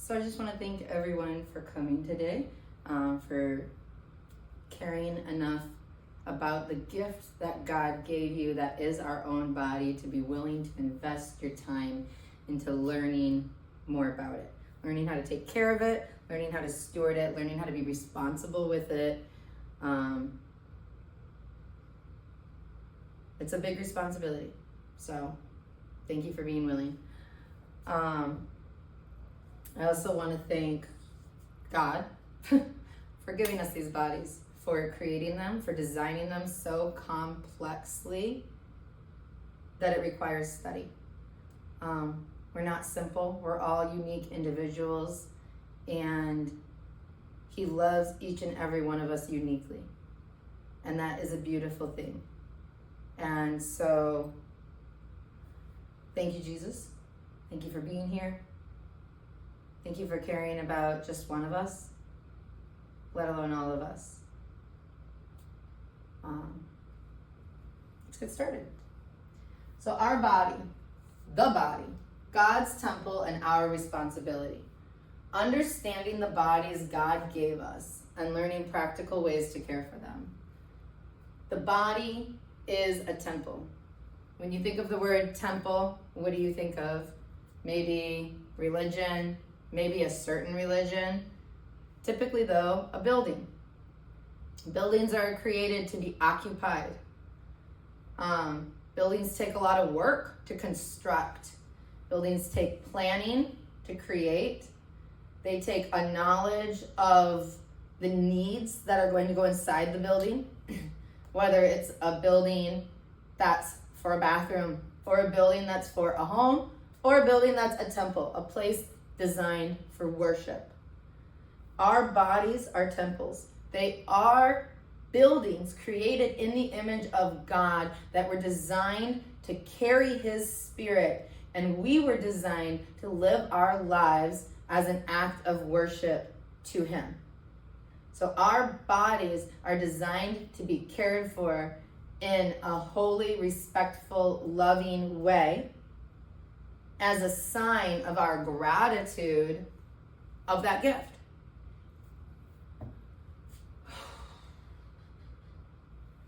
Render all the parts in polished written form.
So I just want to thank everyone for coming today, for caring enough about the gift that God gave you, that is our own body, to be willing to invest your time into learning more about it, learning how to take care of it, learning how to steward it, learning how to be responsible with it. It's a big responsibility. So thank you for being willing. I also want to thank God for giving us these bodies, for creating them, for designing them so complexly that it requires study. We're not simple. We're all unique individuals, and He loves each and every one of us uniquely. And that is a beautiful thing. And so, thank you, Jesus. Thank you for being here. Thank you for caring about just one of us, let alone all of us. Let's get started. So our body, the body, God's temple and our responsibility. Understanding the bodies God gave us and learning practical ways to care for them. The body is a temple. When you think of the word temple, what do you think of? Maybe religion, maybe a certain religion. Typically though, a building. Buildings are created to be occupied. Buildings take a lot of work to construct. Buildings take planning to create. They take a knowledge of the needs that are going to go inside the building, whether it's a building that's for a bathroom, or a building that's for a home, or a building that's a temple, a place designed for worship. Our bodies are temples. They are buildings created in the image of God that were designed to carry His Spirit, and we were designed to live our lives as an act of worship to Him. So our bodies are designed to be cared for in a holy, respectful, loving way as a sign of our gratitude of that gift.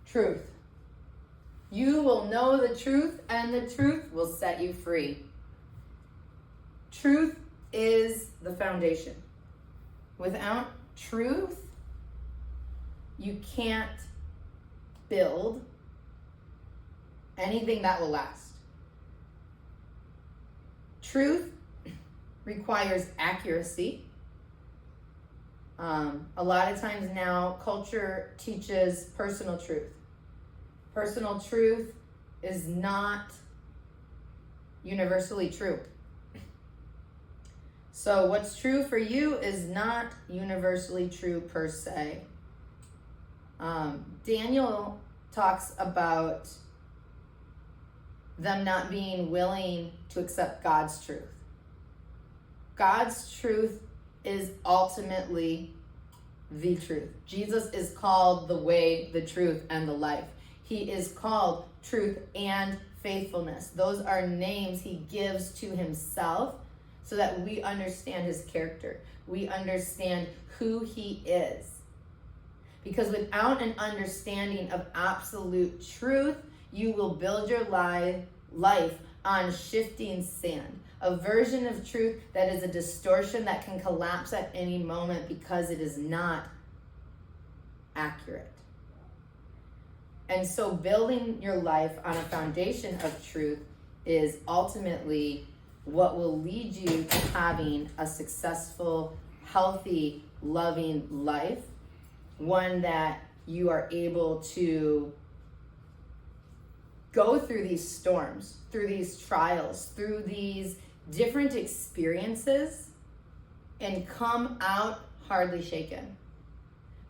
Truth. You will know the truth, and the truth will set you free. Truth is the foundation. Without truth, you can't build anything that will last. Truth requires accuracy. A lot of times now, culture teaches personal truth. Personal truth is not universally true. So what's true for you is not universally true per se. Daniel talks about them not being willing to accept God's truth. God's truth is ultimately the truth. Jesus is called the way, the truth, and the life. He is called truth and faithfulness. Those are names He gives to Himself so that we understand His character. We understand who He is. Because without an understanding of absolute truth, you will build your life on shifting sand. A version of truth that is a distortion that can collapse at any moment because it is not accurate. And so building your life on a foundation of truth is ultimately what will lead you to having a successful, healthy, loving life. One that you are able to go through these storms, through these trials, through these different experiences, and come out hardly shaken.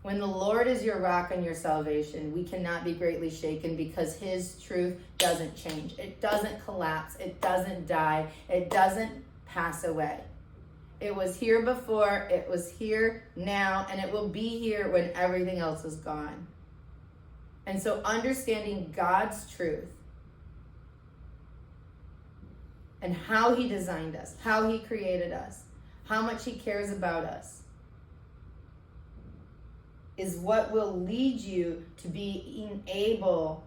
When the Lord is your rock and your salvation, we cannot be greatly shaken because His truth doesn't change. It doesn't collapse. It doesn't die. It doesn't pass away. It was here before, it was here now, and it will be here when everything else is gone. And so understanding God's truth and how He designed us, how He created us, how much he cares about us, is what will lead you to being able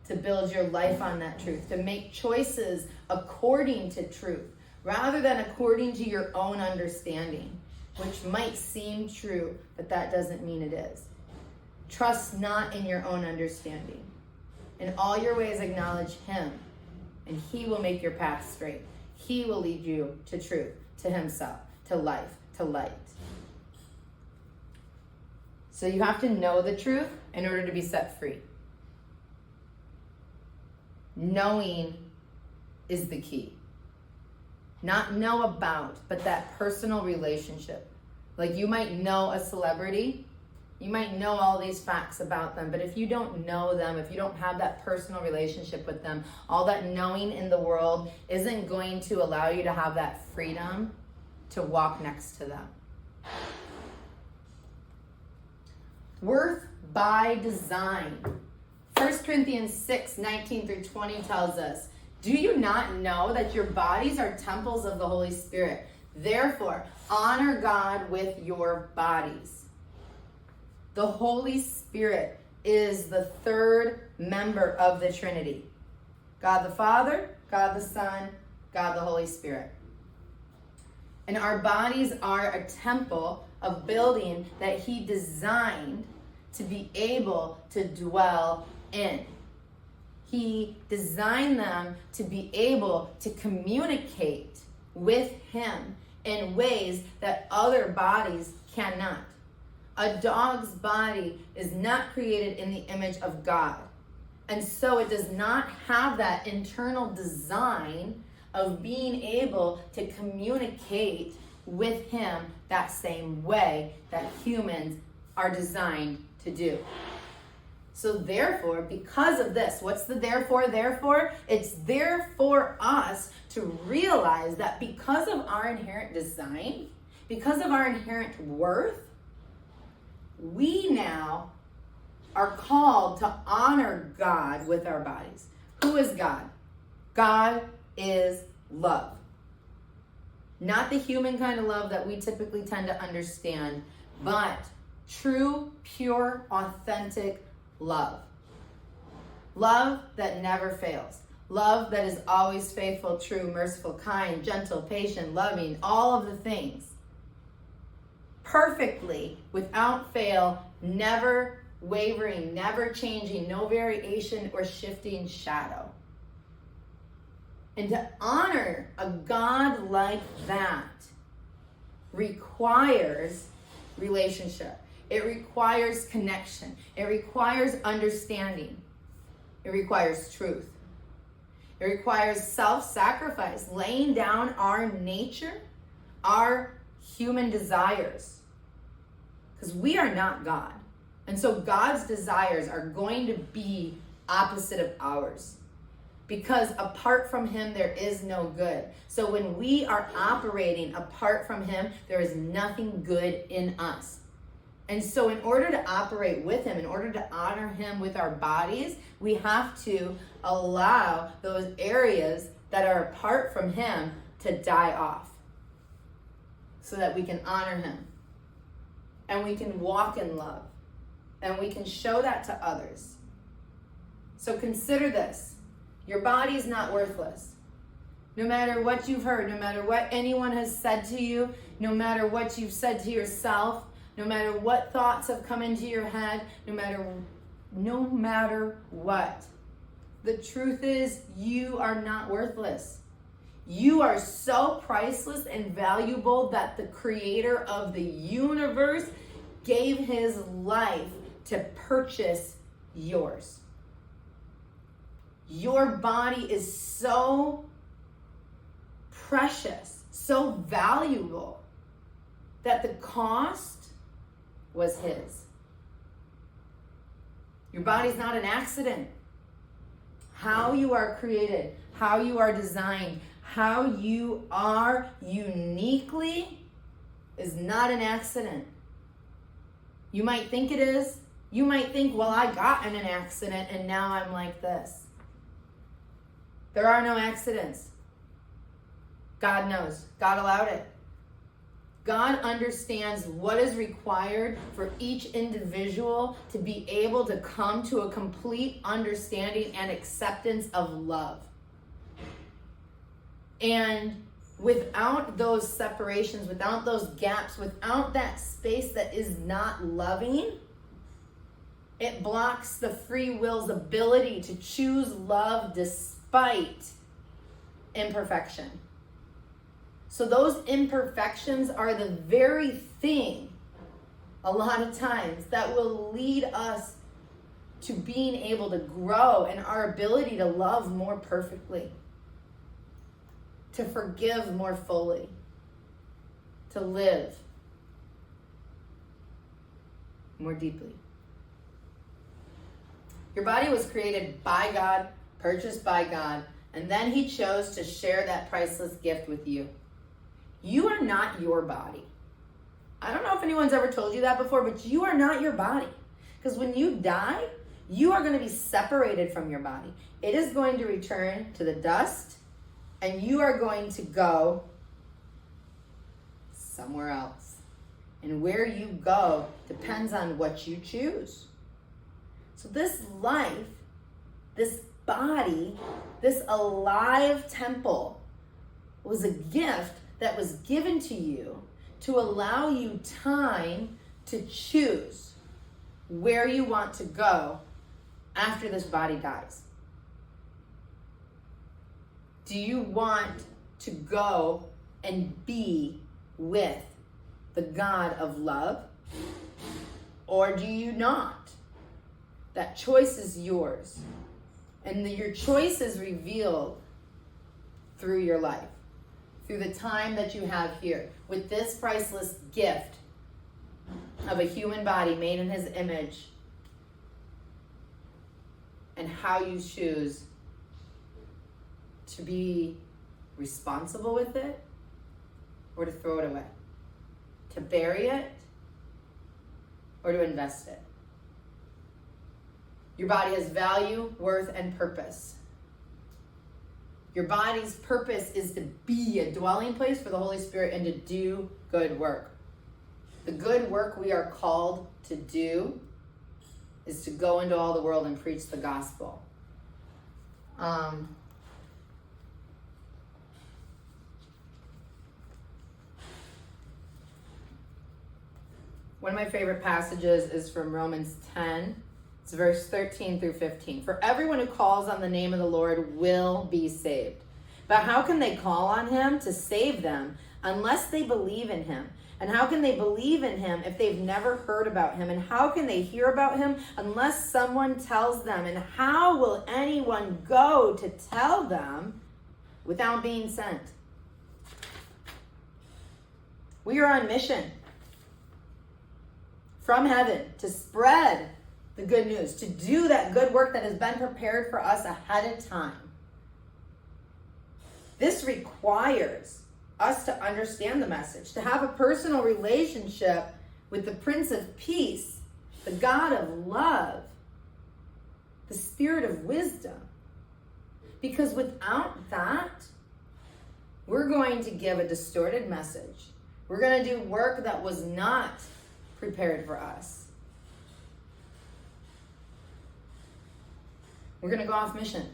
to build your life on that truth, to make choices according to truth, rather than according to your own understanding, which might seem true, but that doesn't mean it is. Trust not in your own understanding. In all your ways acknowledge him, and he will make your path straight. He will lead you to truth, to himself, to life, to light. So you have to know the truth in order to be set free. Knowing is the key. Not know about, but that personal relationship. Like you might know a celebrity, you might know all these facts about them, but if you don't know them, if you don't have that personal relationship with them, all that knowing in the world isn't going to allow you to have that freedom to walk next to them. Worth by design. 1 Corinthians 6:19-20 tells us, do you not know that your bodies are temples of the Holy Spirit? Therefore, honor God with your bodies. The Holy Spirit is the third member of the Trinity. God the Father, God the Son, God the Holy Spirit. And our bodies are a temple, a building that he designed to be able to dwell in. He designed them to be able to communicate with him in ways that other bodies cannot. A dog's body is not created in the image of God. And so it does not have that internal design of being able to communicate with him that same way that humans are designed to do. So therefore, because of this, what's the therefore? It's there for us to realize that because of our inherent design, because of our inherent worth, we now are called to honor God with our bodies. Who is God? God is love. Not the human kind of love that we typically tend to understand, but true, pure, authentic love. Love that never fails. Love that is always faithful, true, merciful, kind, gentle, patient, loving, all of the things. Perfectly, without fail, never wavering, never changing, no variation or shifting shadow. And to honor a God like that requires relationship. It requires connection. It requires understanding. It requires truth. It requires self-sacrifice, laying down our nature, our human desires. Because we are not God. And so God's desires are going to be opposite of ours. Because apart from him, there is no good. So when we are operating apart from him, there is nothing good in us. And so in order to operate with him, in order to honor him with our bodies, we have to allow those areas that are apart from him to die off so that we can honor him and we can walk in love and we can show that to others. So consider this. Your body is not worthless. No matter what you've heard, no matter what anyone has said to you, no matter what you've said to yourself, no matter what thoughts have come into your head, no matter what. The truth is, you are not worthless. You are so priceless and valuable that the creator of the universe gave his life to purchase yours. Your body is so precious, so valuable, that the cost was his. Your body's not an accident. How you are created, how you are designed, how you are uniquely is not an accident. You might think it is. You might think, well, I got in an accident and now I'm like this. There are no accidents. God knows. God allowed it. God understands what is required for each individual to be able to come to a complete understanding and acceptance of love. And without those separations, without those gaps, without that space that is not loving, it blocks the free will's ability to choose love despite imperfection. So those imperfections are the very thing, a lot of times, that will lead us to being able to grow in our ability to love more perfectly, to forgive more fully, to live more deeply. Your body was created by God, purchased by God, and then He chose to share that priceless gift with you. You are not your body. I don't know if anyone's ever told you that before, but you are not your body. Because when you die, you are going to be separated from your body. It is going to return to the dust, and you are going to go somewhere else. And where you go depends on what you choose. So this life, this body, this alive temple was a gift that was given to you to allow you time to choose where you want to go after this body dies. Do you want to go and be with the God of love, or do you not? That choice is yours, and your choice is revealed through your life, through the time that you have here, with this priceless gift of a human body made in His image, and how you choose to be responsible with it or to throw it away, to bury it or to invest it. Your body has value, worth, and purpose. Your body's purpose is to be a dwelling place for the Holy Spirit and to do good work. The good work we are called to do is to go into all the world and preach the gospel. One of my favorite passages is from Romans 10. It's verse 13 through 15. For everyone who calls on the name of the Lord will be saved. But how can they call on Him to save them unless they believe in Him? And how can they believe in Him if they've never heard about Him? And how can they hear about Him unless someone tells them? And how will anyone go to tell them without being sent? We are on mission from heaven to spread the good news, to do that good work that has been prepared for us ahead of time. This requires us to understand the message, to have a personal relationship with the Prince of Peace, the God of love, the Spirit of wisdom. Because without that, we're going to give a distorted message. We're going to do work that was not prepared for us. We're going to go off mission.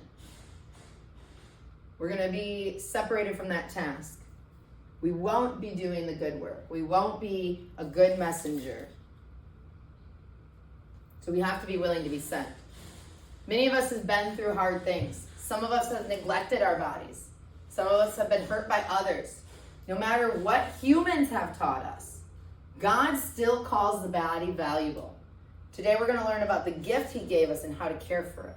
We're going to be separated from that task. We won't be doing the good work. We won't be a good messenger. So we have to be willing to be sent. Many of us have been through hard things. Some of us have neglected our bodies. Some of us have been hurt by others. No matter what humans have taught us, God still calls the body valuable. Today we're going to learn about the gift He gave us and how to care for it.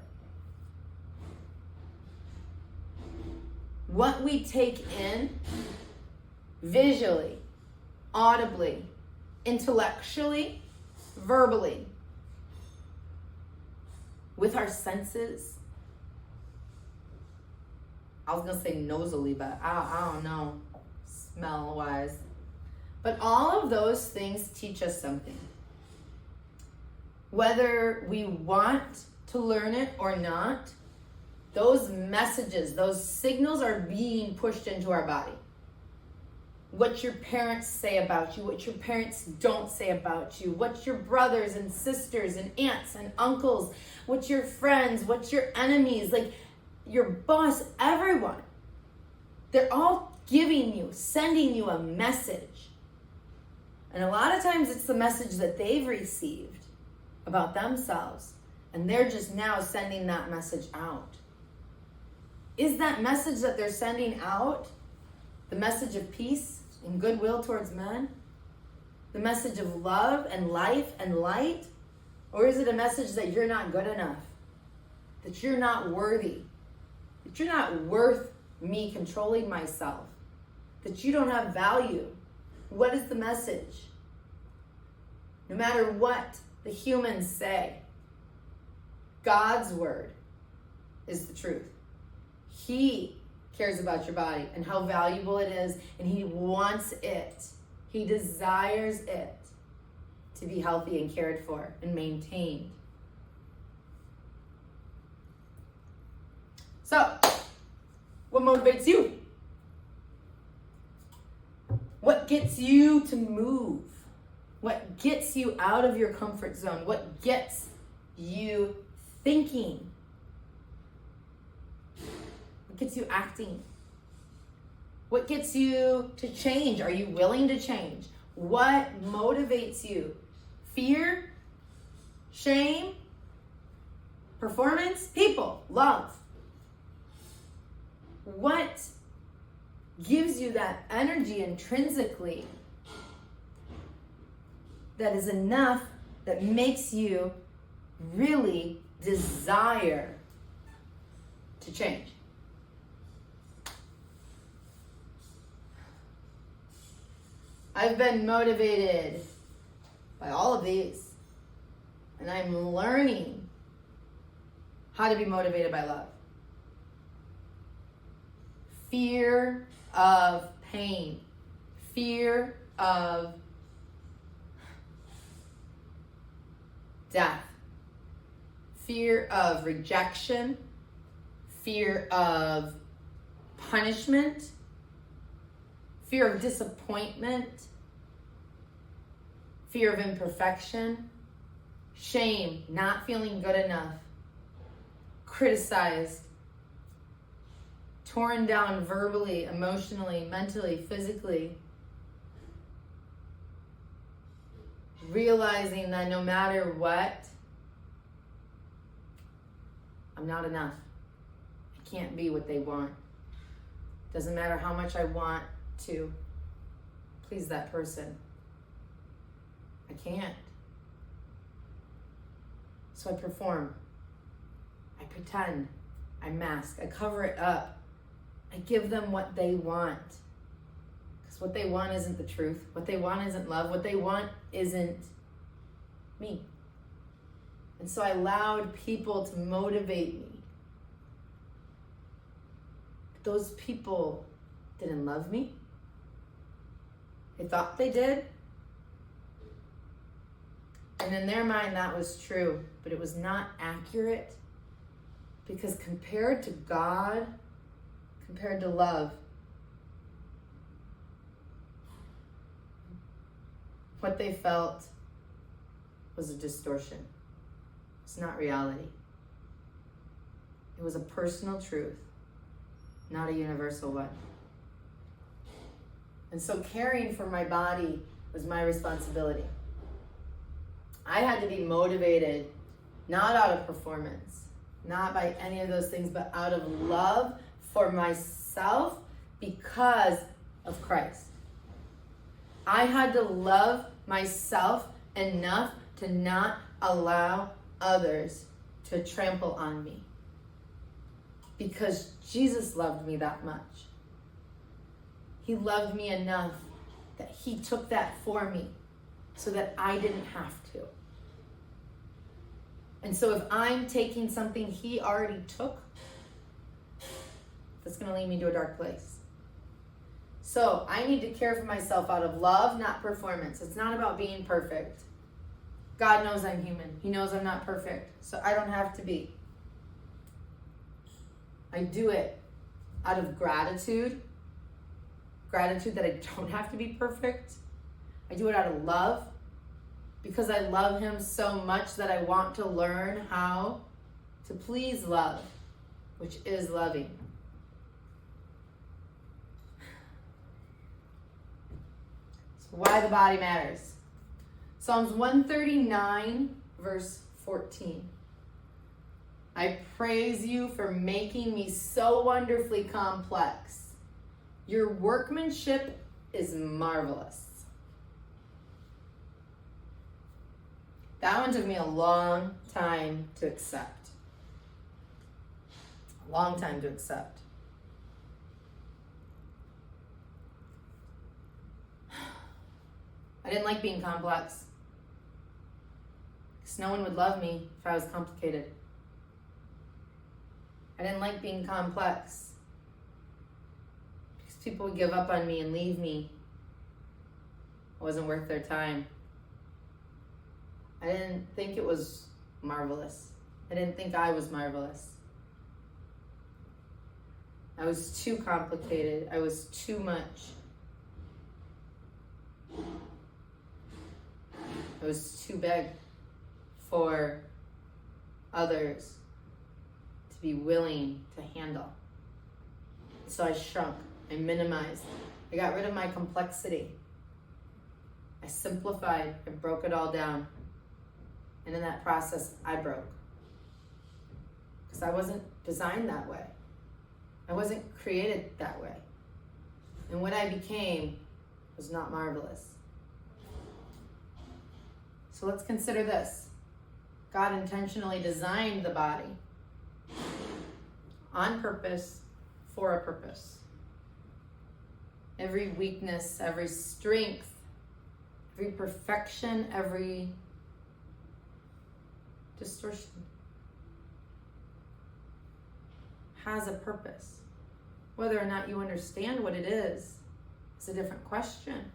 What we take in visually, audibly, intellectually, verbally, with our senses. I was going to say nosily, but I don't know, smell-wise. But all of those things teach us something. Whether we want to learn it or not, those messages, those signals are being pushed into our body. what your parents say about you, what your parents don't say about you, what your brothers and sisters and aunts and uncles, what your friends, what your enemies, like your boss, everyone. They're all giving you, sending you a message. And a lot of times it's the message that they've received about themselves, and they're just now sending that message out. Is that message that they're sending out the message of peace and goodwill towards men? The message of love and life and light? Or is it a message that you're not good enough? That you're not worthy? That you're not worth me controlling myself? That you don't have value? What is the message? No matter what the humans say, God's word is the truth. He cares about your body and how valuable it is, and he wants it. He desires it to be healthy and cared for and maintained. So, what motivates you? What gets you to move? What gets you out of your comfort zone? What gets you thinking? What gets you acting? What gets you to change? Are you willing to change? What motivates you? Fear? Shame? Performance? People? Love? What gives you that energy intrinsically that is enough, that makes you really desire to change? I've been motivated by all of these, and I'm learning how to be motivated by love. Fear of pain, fear of death, fear of rejection, fear of punishment, fear of disappointment, fear of imperfection, shame, not feeling good enough, criticized, torn down verbally, emotionally, mentally, physically. Realizing that no matter what, I'm not enough. I can't be what they want. Doesn't matter how much I want to please that person. I can't. So I perform. I pretend. I mask. I cover it up. I give them what they want. Because what they want isn't the truth. What they want isn't love. What they want isn't me. And so I allowed people to motivate me. But those people didn't love me. They thought they did. And in their mind, that was true. But it was not accurate. Because compared to God, compared to love, what they felt was a distortion. It's not reality. It was a personal truth, not a universal one. And so caring for my body was my responsibility. I had to be motivated, not out of performance, not by any of those things, but out of love for myself because of Christ. I had to love myself enough to not allow others to trample on me. Because Jesus loved me that much. He loved me enough that he took that for me so that I didn't have to. And so if I'm taking something he already took, that's going to lead me to a dark place. So I need to care for myself out of love, not performance. It's not about being perfect. God knows I'm human. He knows I'm not perfect. So I don't have to be. I do it out of gratitude, gratitude that I don't have to be perfect. I do it out of love because I love him so much that I want to learn how to please love, which is loving. So why the body matters. Psalms 139, verse 14. I praise you for making me so wonderfully complex. Your workmanship is marvelous. That one took me a long time to accept. A long time to accept. I didn't like being complex. Because no one would love me if I was complicated. I didn't like being complex. Because people would give up on me and leave me. It wasn't worth their time. I didn't think it was marvelous. I didn't think I was marvelous. I was too complicated. I was too much. I was too big for others to be willing to handle. So I shrunk. I minimized. I got rid of my complexity. I simplified. I broke it all down. And in that process, I broke. Because I wasn't designed that way. I wasn't created that way. And what I became was not marvelous. So let's consider this. God intentionally designed the body on purpose, for a purpose. Every weakness, every strength, every perfection, every distortion has a purpose. Whether or not you understand what it is a different question.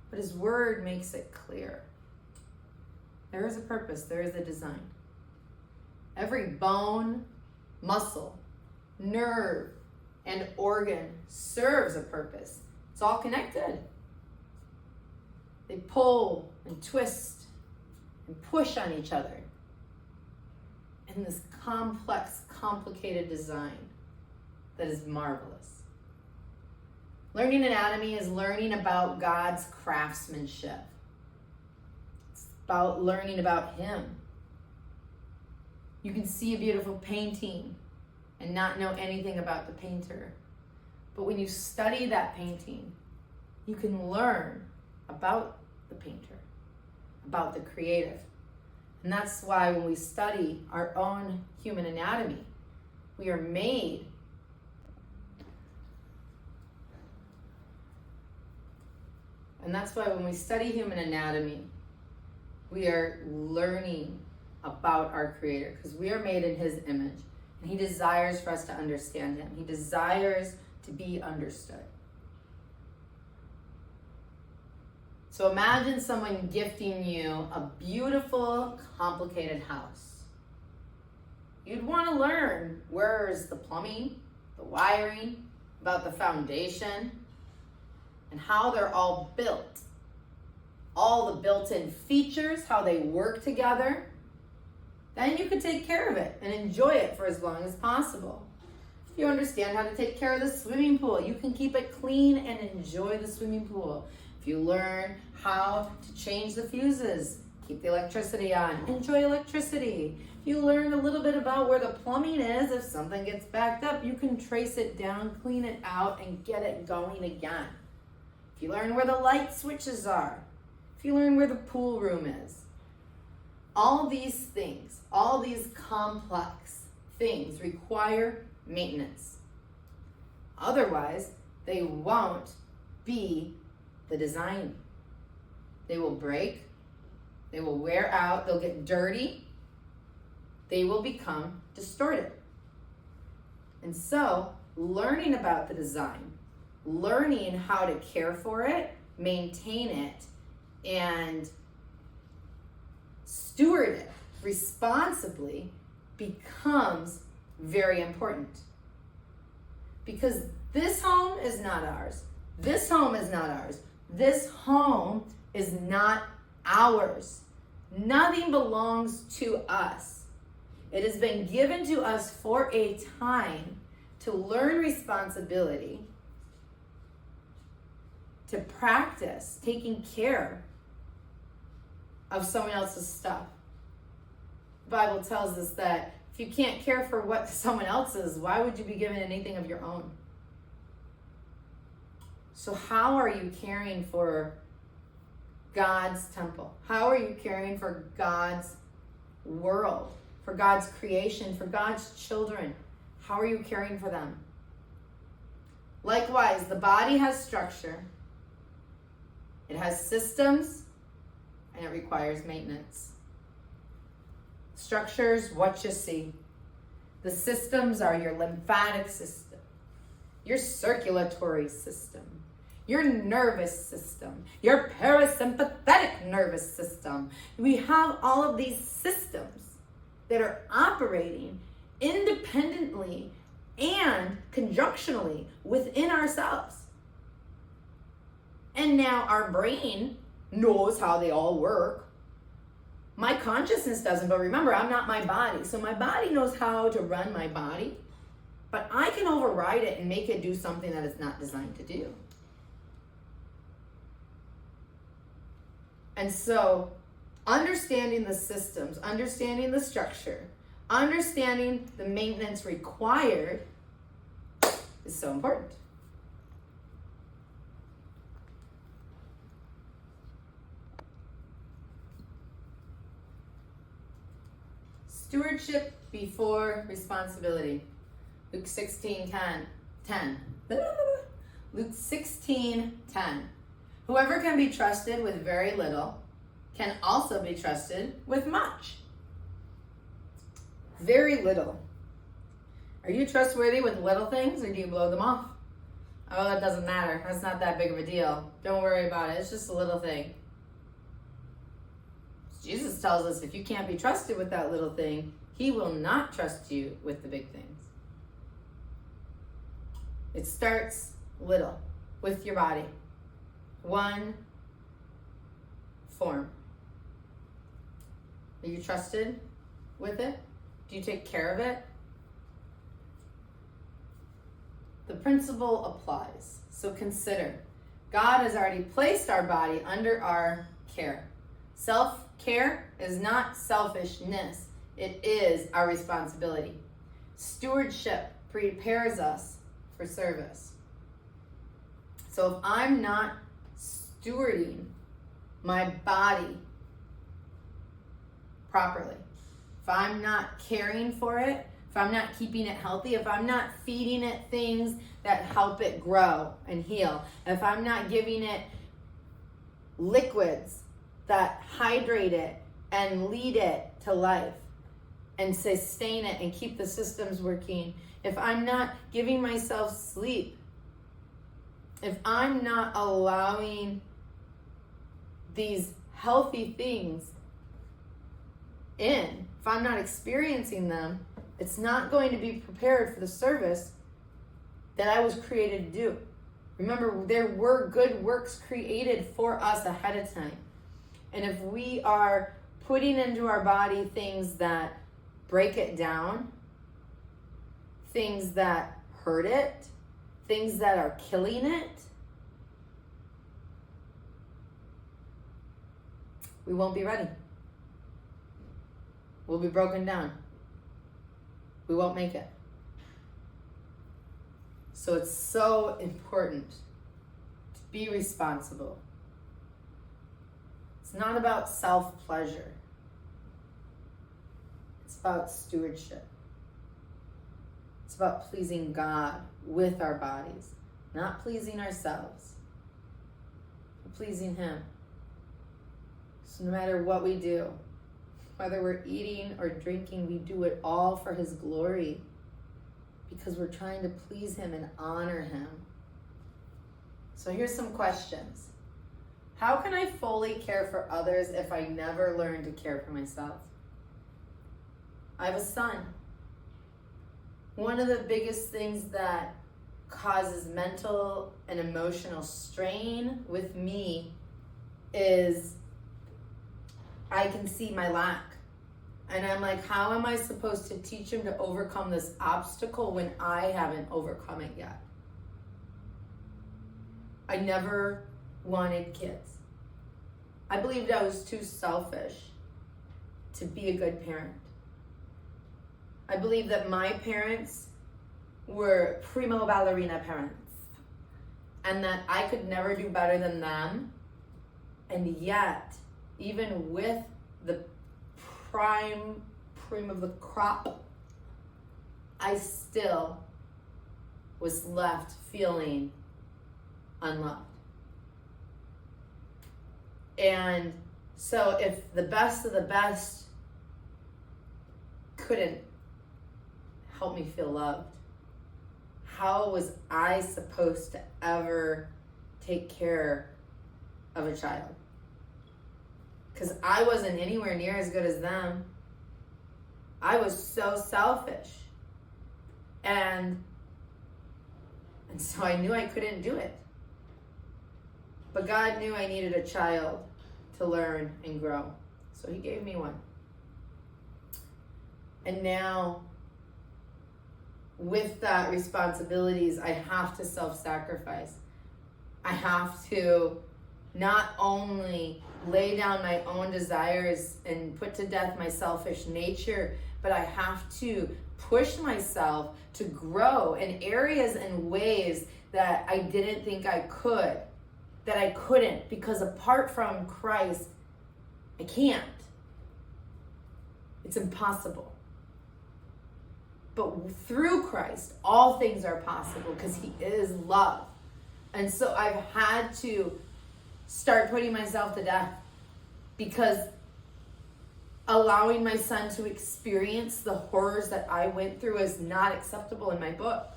But his word makes it clear. There is a purpose, there is a design. Every bone, muscle, nerve, and organ serves a purpose. It's all connected. They pull and twist and push on each other in this complex, complicated design that is marvelous. Learning anatomy is learning about God's craftsmanship. It's about learning about him. You can see a beautiful painting and not know anything about the painter. But when you study that painting, you can learn about the painter, about the creative. And that's why when we study our own human anatomy, we are made And that's why when we study human anatomy, we are learning about our Creator, because we are made in his image. And he desires for us to understand him. He desires to be understood. So imagine someone gifting you a beautiful, complicated house. You'd want to learn where's the plumbing, the wiring, about the foundation, and how they're all built. All the built-in features, how they work together. Then you can take care of it and enjoy it for as long as possible. If you understand how to take care of the swimming pool, you can keep it clean and enjoy the swimming pool. If you learn how to change the fuses, keep the electricity on, enjoy electricity. If you learn a little bit about where the plumbing is, if something gets backed up, you can trace it down, clean it out, and get it going again. If you learn where the light switches are, if you learn where the pool room is, all these things, all these complex things require maintenance. Otherwise, they won't be the design. They will break, they will wear out, they'll get dirty, they will become distorted. And so, learning about the design, learning how to care for it, maintain it, and steward it responsibly becomes very important. Because this home is not ours. This home is not ours. This home is not ours. Nothing belongs to us. It has been given to us for a time to learn responsibility, to practice taking care of someone else's stuff. The Bible tells us that if you can't care for what someone else's, why would you be given anything of your own? So how are you caring for God's temple? How are you caring for God's world, for God's creation, for God's children? How are you caring for them? Likewise, the body has structure. It has systems, and it requires maintenance. Structures, what you see. The systems are your lymphatic system, your circulatory system, your nervous system, your parasympathetic nervous system. We have all of these systems that are operating independently and conjunctionally within ourselves. And now our brain knows how they all work. My consciousness doesn't, but remember, I'm not my body. So my body knows how to run my body, but I can override it and make it do something that it's not designed to do. And so understanding the systems, understanding the structure, understanding the maintenance required is so important. Stewardship before responsibility. Luke 16:10. Luke 16:10. Whoever can be trusted with very little can also be trusted with much. Very little. Are you trustworthy with little things, or do you blow them off? Oh, that doesn't matter. That's not that big of a deal. Don't worry about it. It's just a little thing. Jesus tells us if you can't be trusted with that little thing, he will not trust you with the big things. It starts little with your body. One form. Are you trusted with it? Do you take care of it? The principle applies. So consider, God has already placed our body under our care. Self-care is not selfishness. It is our responsibility. Stewardship prepares us for service. So if I'm not stewarding my body properly, if I'm not caring for it, if I'm not keeping it healthy, if I'm not feeding it things that help it grow and heal, if I'm not giving it liquids that hydrate it and lead it to life and sustain it and keep the systems working, if I'm not giving myself sleep, if I'm not allowing these healthy things in, if I'm not experiencing them, it's not going to be prepared for the service that I was created to do. Remember, there were good works created for us ahead of time. And if we are putting into our body things that break it down, things that hurt it, things that are killing it, we won't be ready. We'll be broken down. We won't make it. So it's so important to be responsible. It's not about self-pleasure. It's about stewardship. It's about pleasing God with our bodies, not pleasing ourselves, but pleasing Him. So no matter what we do, whether we're eating or drinking, we do it all for His glory because we're trying to please Him and honor Him. So here's some questions. How can I fully care for others if I never learn to care for myself? I have a son. One of the biggest things that causes mental and emotional strain with me is I can see my lack. And I'm like, how am I supposed to teach him to overcome this obstacle when I haven't overcome it yet? I never wanted kids. I believed I was too selfish to be a good parent. I believed that my parents were primo ballerina parents and that I could never do better than them. And yet, even with the prime of the crop, I still was left feeling unloved. And so if the best of the best couldn't help me feel loved, how was I supposed to ever take care of a child? Because I wasn't anywhere near as good as them. I was so selfish. And so I knew I couldn't do it. But God knew I needed a child to learn and grow. So he gave me one. And now, with that responsibilities, I have to self-sacrifice. I have to not only lay down my own desires and put to death my selfish nature, but I have to push myself to grow in areas and ways that I didn't think I could, that I couldn't, because apart from Christ, I can't. It's impossible. But through Christ, all things are possible because he is love. And so I've had to start putting myself to death, because allowing my son to experience the horrors that I went through is not acceptable in my book.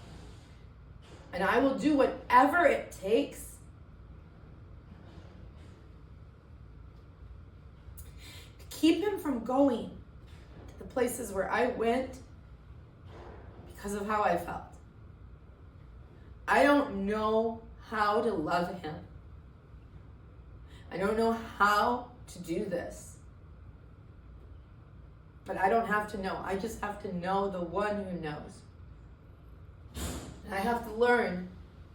And I will do whatever it takes to keep him from going to the places where I went because of how I felt. I don't know how to love him. I don't know how to do this. But I don't have to know. I just have to know the one who knows. And I have to learn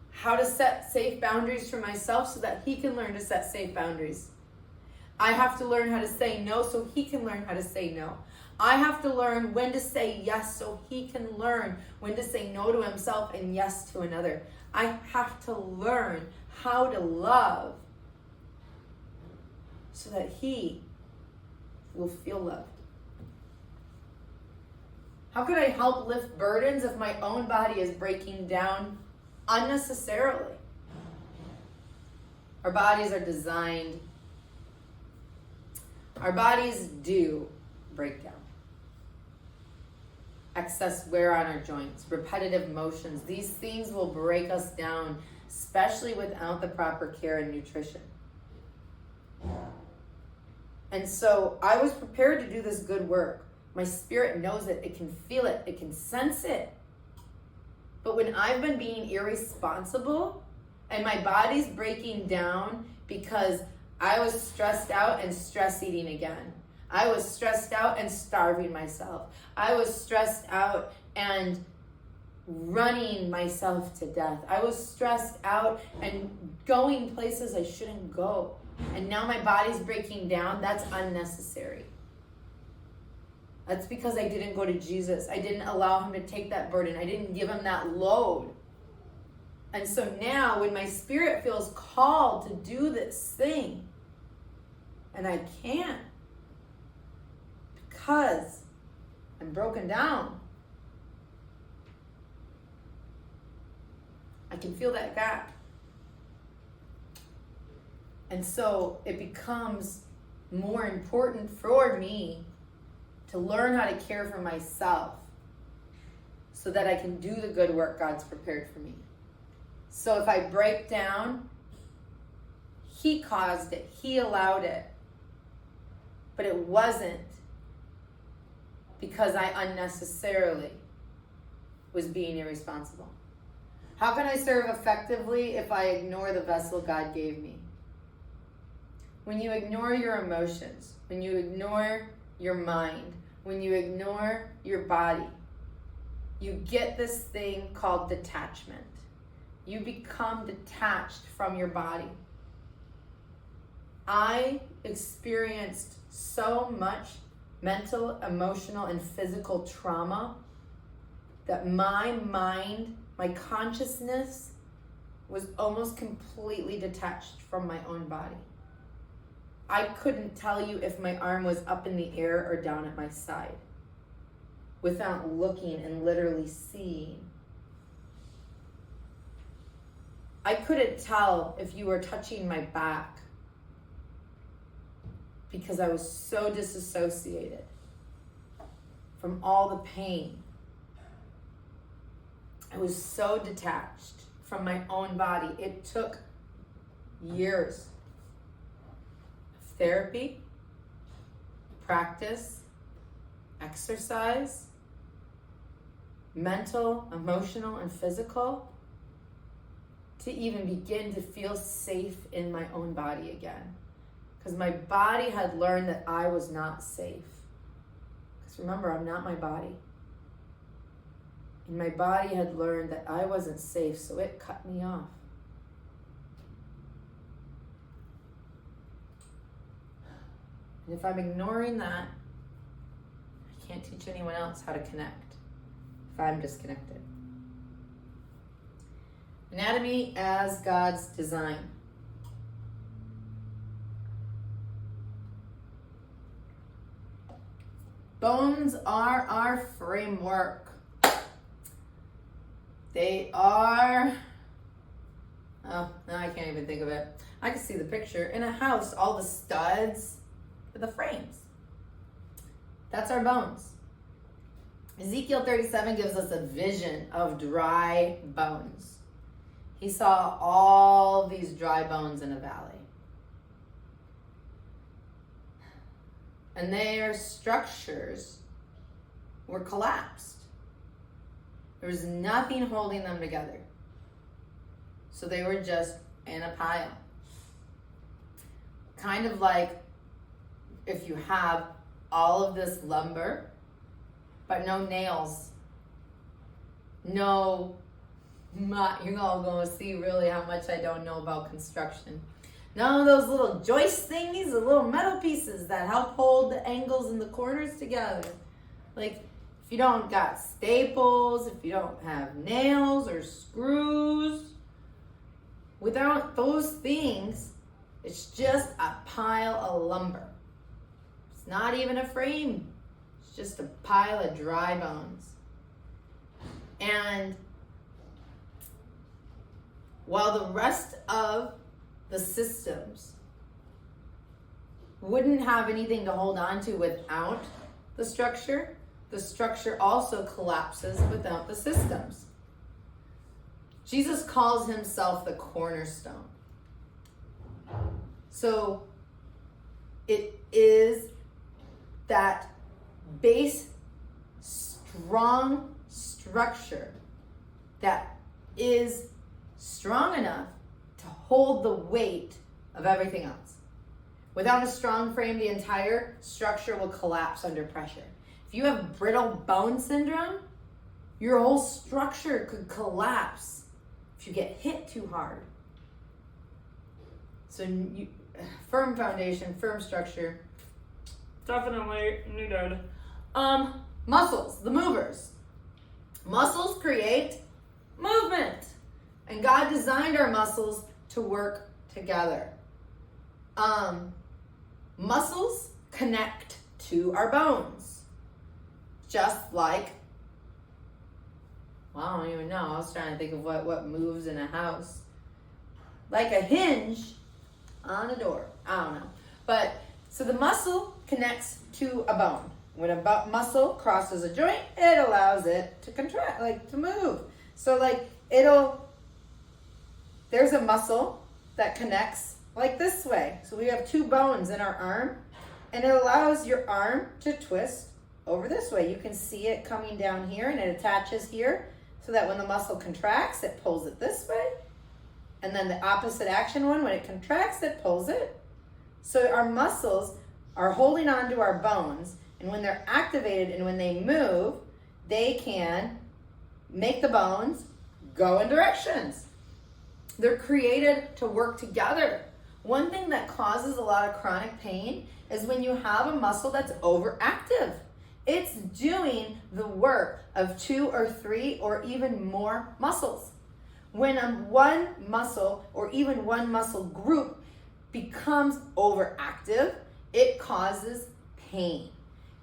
how to set safe boundaries for myself so that he can learn to set safe boundaries. I have to learn how to say no so he can learn how to say no. I have to learn when to say yes so he can learn when to say no to himself and yes to another. I have to learn how to love so that he will feel loved. How could I help lift burdens if my own body is breaking down unnecessarily? Our bodies are designed, our bodies do break down. Excess wear on our joints, repetitive motions, these things will break us down, especially without the proper care and nutrition. And so I was prepared to do this good work. My spirit knows it. It can feel it. It can sense it. But when I've been being irresponsible and my body's breaking down because I was stressed out and stress eating again. I was stressed out and starving myself. I was stressed out and running myself to death. I was stressed out and going places I shouldn't go. And now my body's breaking down. That's unnecessary. That's because I didn't go to Jesus. I didn't allow him to take that burden. I didn't give him that load. And so now when my spirit feels called to do this thing, and I can't because I'm broken down, I can feel that gap. And so it becomes more important for me to learn how to care for myself so that I can do the good work God's prepared for me. So if I break down, he caused it, he allowed it. But it wasn't because I unnecessarily was being irresponsible. How can I serve effectively if I ignore the vessel God gave me? When you ignore your emotions, when you ignore your mind, when you ignore your body, you get this thing called detachment. You become detached from your body. I experienced so much mental, emotional, and physical trauma that my mind, my consciousness was almost completely detached from my own body. I couldn't tell you if my arm was up in the air or down at my side without looking and literally seeing. I couldn't tell if you were touching my back because I was so disassociated from all the pain. I was so detached from my own body. It took years of therapy, practice, exercise, mental, emotional, and physical, to even begin to feel safe in my own body again. Because my body had learned that I was not safe. Because remember, I'm not my body. And my body had learned that I wasn't safe, so it cut me off. And if I'm ignoring that, I can't teach anyone else how to connect if I'm disconnected. Anatomy as God's design. Bones are our framework. They are, oh, no, I can't even think of it. I can see the picture. In a house, all the studs are the frames. That's our bones. Ezekiel 37 gives us a vision of dry bones. He saw all these dry bones in a valley. And their structures were collapsed. There was nothing holding them together. So they were just in a pile. Kind of like if you have all of this lumber, but no nails, no you're all going to see really how much I don't know about construction. None of those little joist thingies, the little metal pieces that help hold the angles and the corners together. Like, if you don't got staples, if you don't have nails or screws, without those things, it's just a pile of lumber. It's not even a frame. It's just a pile of dry bones. And while the rest of the systems wouldn't have anything to hold on to without the structure also collapses without the systems. Jesus calls himself the cornerstone. So it is that base, strong structure that is strong enough to hold the weight of everything else. Without a strong frame, the entire structure will collapse under pressure. If you have brittle bone syndrome, your whole structure could collapse if you get hit too hard. So firm foundation, firm structure, definitely needed. Muscles, the movers. Muscles create movement. And God designed our muscles to work together. Muscles connect to our bones. Just like, well, I don't even know. I was trying to think of what moves in a house. Like a hinge on a door. I don't know. But, so the muscle connects to a bone. When a muscle crosses a joint, it allows it to contract, like to move. So like there's a muscle that connects like this way. So we have two bones in our arm, and it allows your arm to twist over this way. You can see it coming down here, and it attaches here. so that when the muscle contracts, it pulls it this way. And then the opposite action one, when it contracts, it pulls it. So our muscles are holding on to our bones, and when they're activated and when they move, they can make the bones go in directions. They're created to work together. One thing that causes a lot of chronic pain is when you have a muscle that's overactive. It's doing the work of 2 or 3 or even more muscles. When one muscle or even one muscle group becomes overactive, it causes pain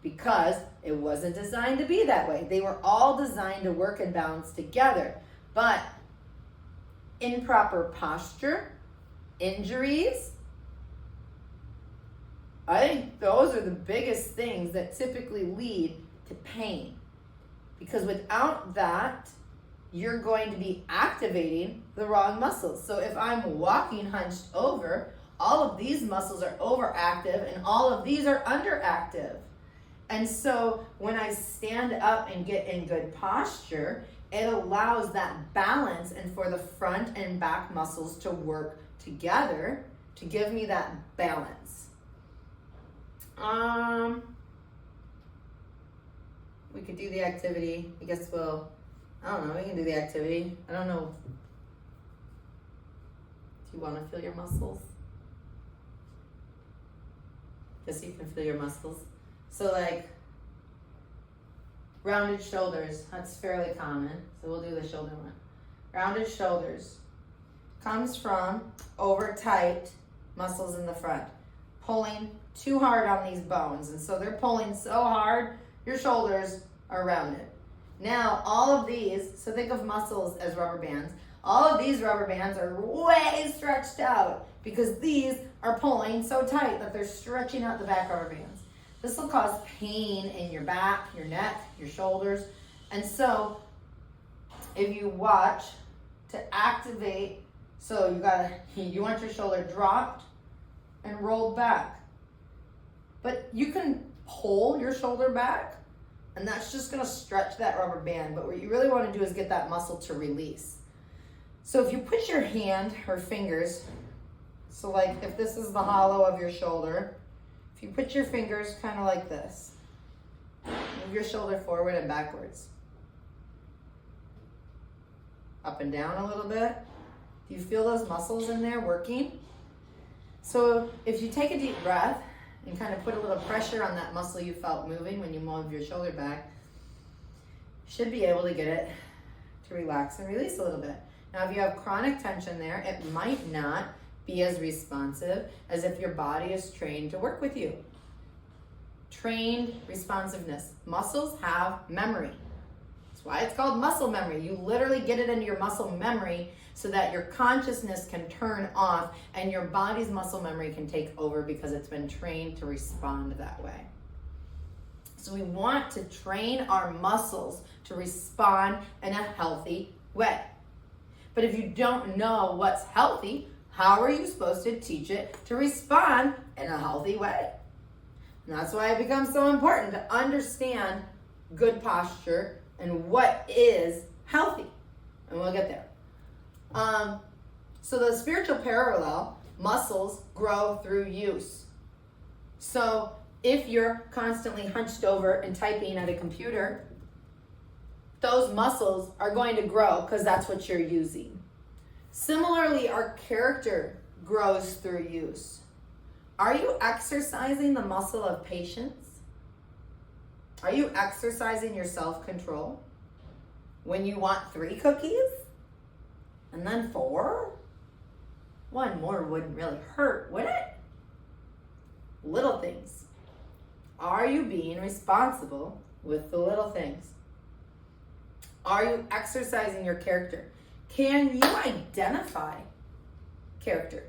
because it wasn't designed to be that way. They were all designed to work and balance together. But improper posture, injuries, I think those are the biggest things that typically lead to pain. Because without that, you're going to be activating the wrong muscles. So if I'm walking hunched over, all of these muscles are overactive and all of these are underactive. And so when I stand up and get in good posture, it allows that balance and for the front and back muscles to work together to give me that balance. We could do the activity. I guess I don't know, we can do the activity. I don't know. Do you want to feel your muscles? Guess you can feel your muscles. So like rounded shoulders, that's fairly common. So we'll do the shoulder one. Rounded shoulders comes from over tight muscles in the front, pulling too hard on these bones. And so they're pulling so hard, your shoulders are rounded. Now, all of these, so think of muscles as rubber bands. All of these rubber bands are way stretched out because these are pulling so tight that they're stretching out the back rubber bands. This will cause pain in your back, your neck, your shoulders. And so if you watch to activate, so you want your shoulder dropped and rolled back. But you can pull your shoulder back and that's just gonna stretch that rubber band. But what you really wanna do is get that muscle to release. So if you put your hand or fingers, so like if this is the hollow of your shoulder, if you put your fingers kind of like this, move your shoulder forward and backwards. Up and down a little bit. Do you feel those muscles in there working? So if you take a deep breath and kind of put a little pressure on that muscle you felt moving when you moved your shoulder back, you should be able to get it to relax and release a little bit. Now, if you have chronic tension there, it might not be as responsive as if your body is trained to work with you. Trained responsiveness. Muscles have memory. That's why it's called muscle memory. You literally get it into your muscle memory so that your consciousness can turn off and your body's muscle memory can take over because it's been trained to respond that way. So we want to train our muscles to respond in a healthy way. But if you don't know what's healthy, how are you supposed to teach it to respond in a healthy way? And that's why it becomes so important to understand good posture and what is healthy. And we'll get there. So the spiritual parallel, muscles grow through use. So if you're constantly hunched over and typing at a computer, those muscles are going to grow because that's what you're using. Similarly, our character grows through use. Are you exercising the muscle of patience? Are you exercising your self-control? When you want 3 cookies and then 4? 1 more wouldn't really hurt, would it? Little things. Are you being responsible with the little things? Are you exercising your character? Can you identify character?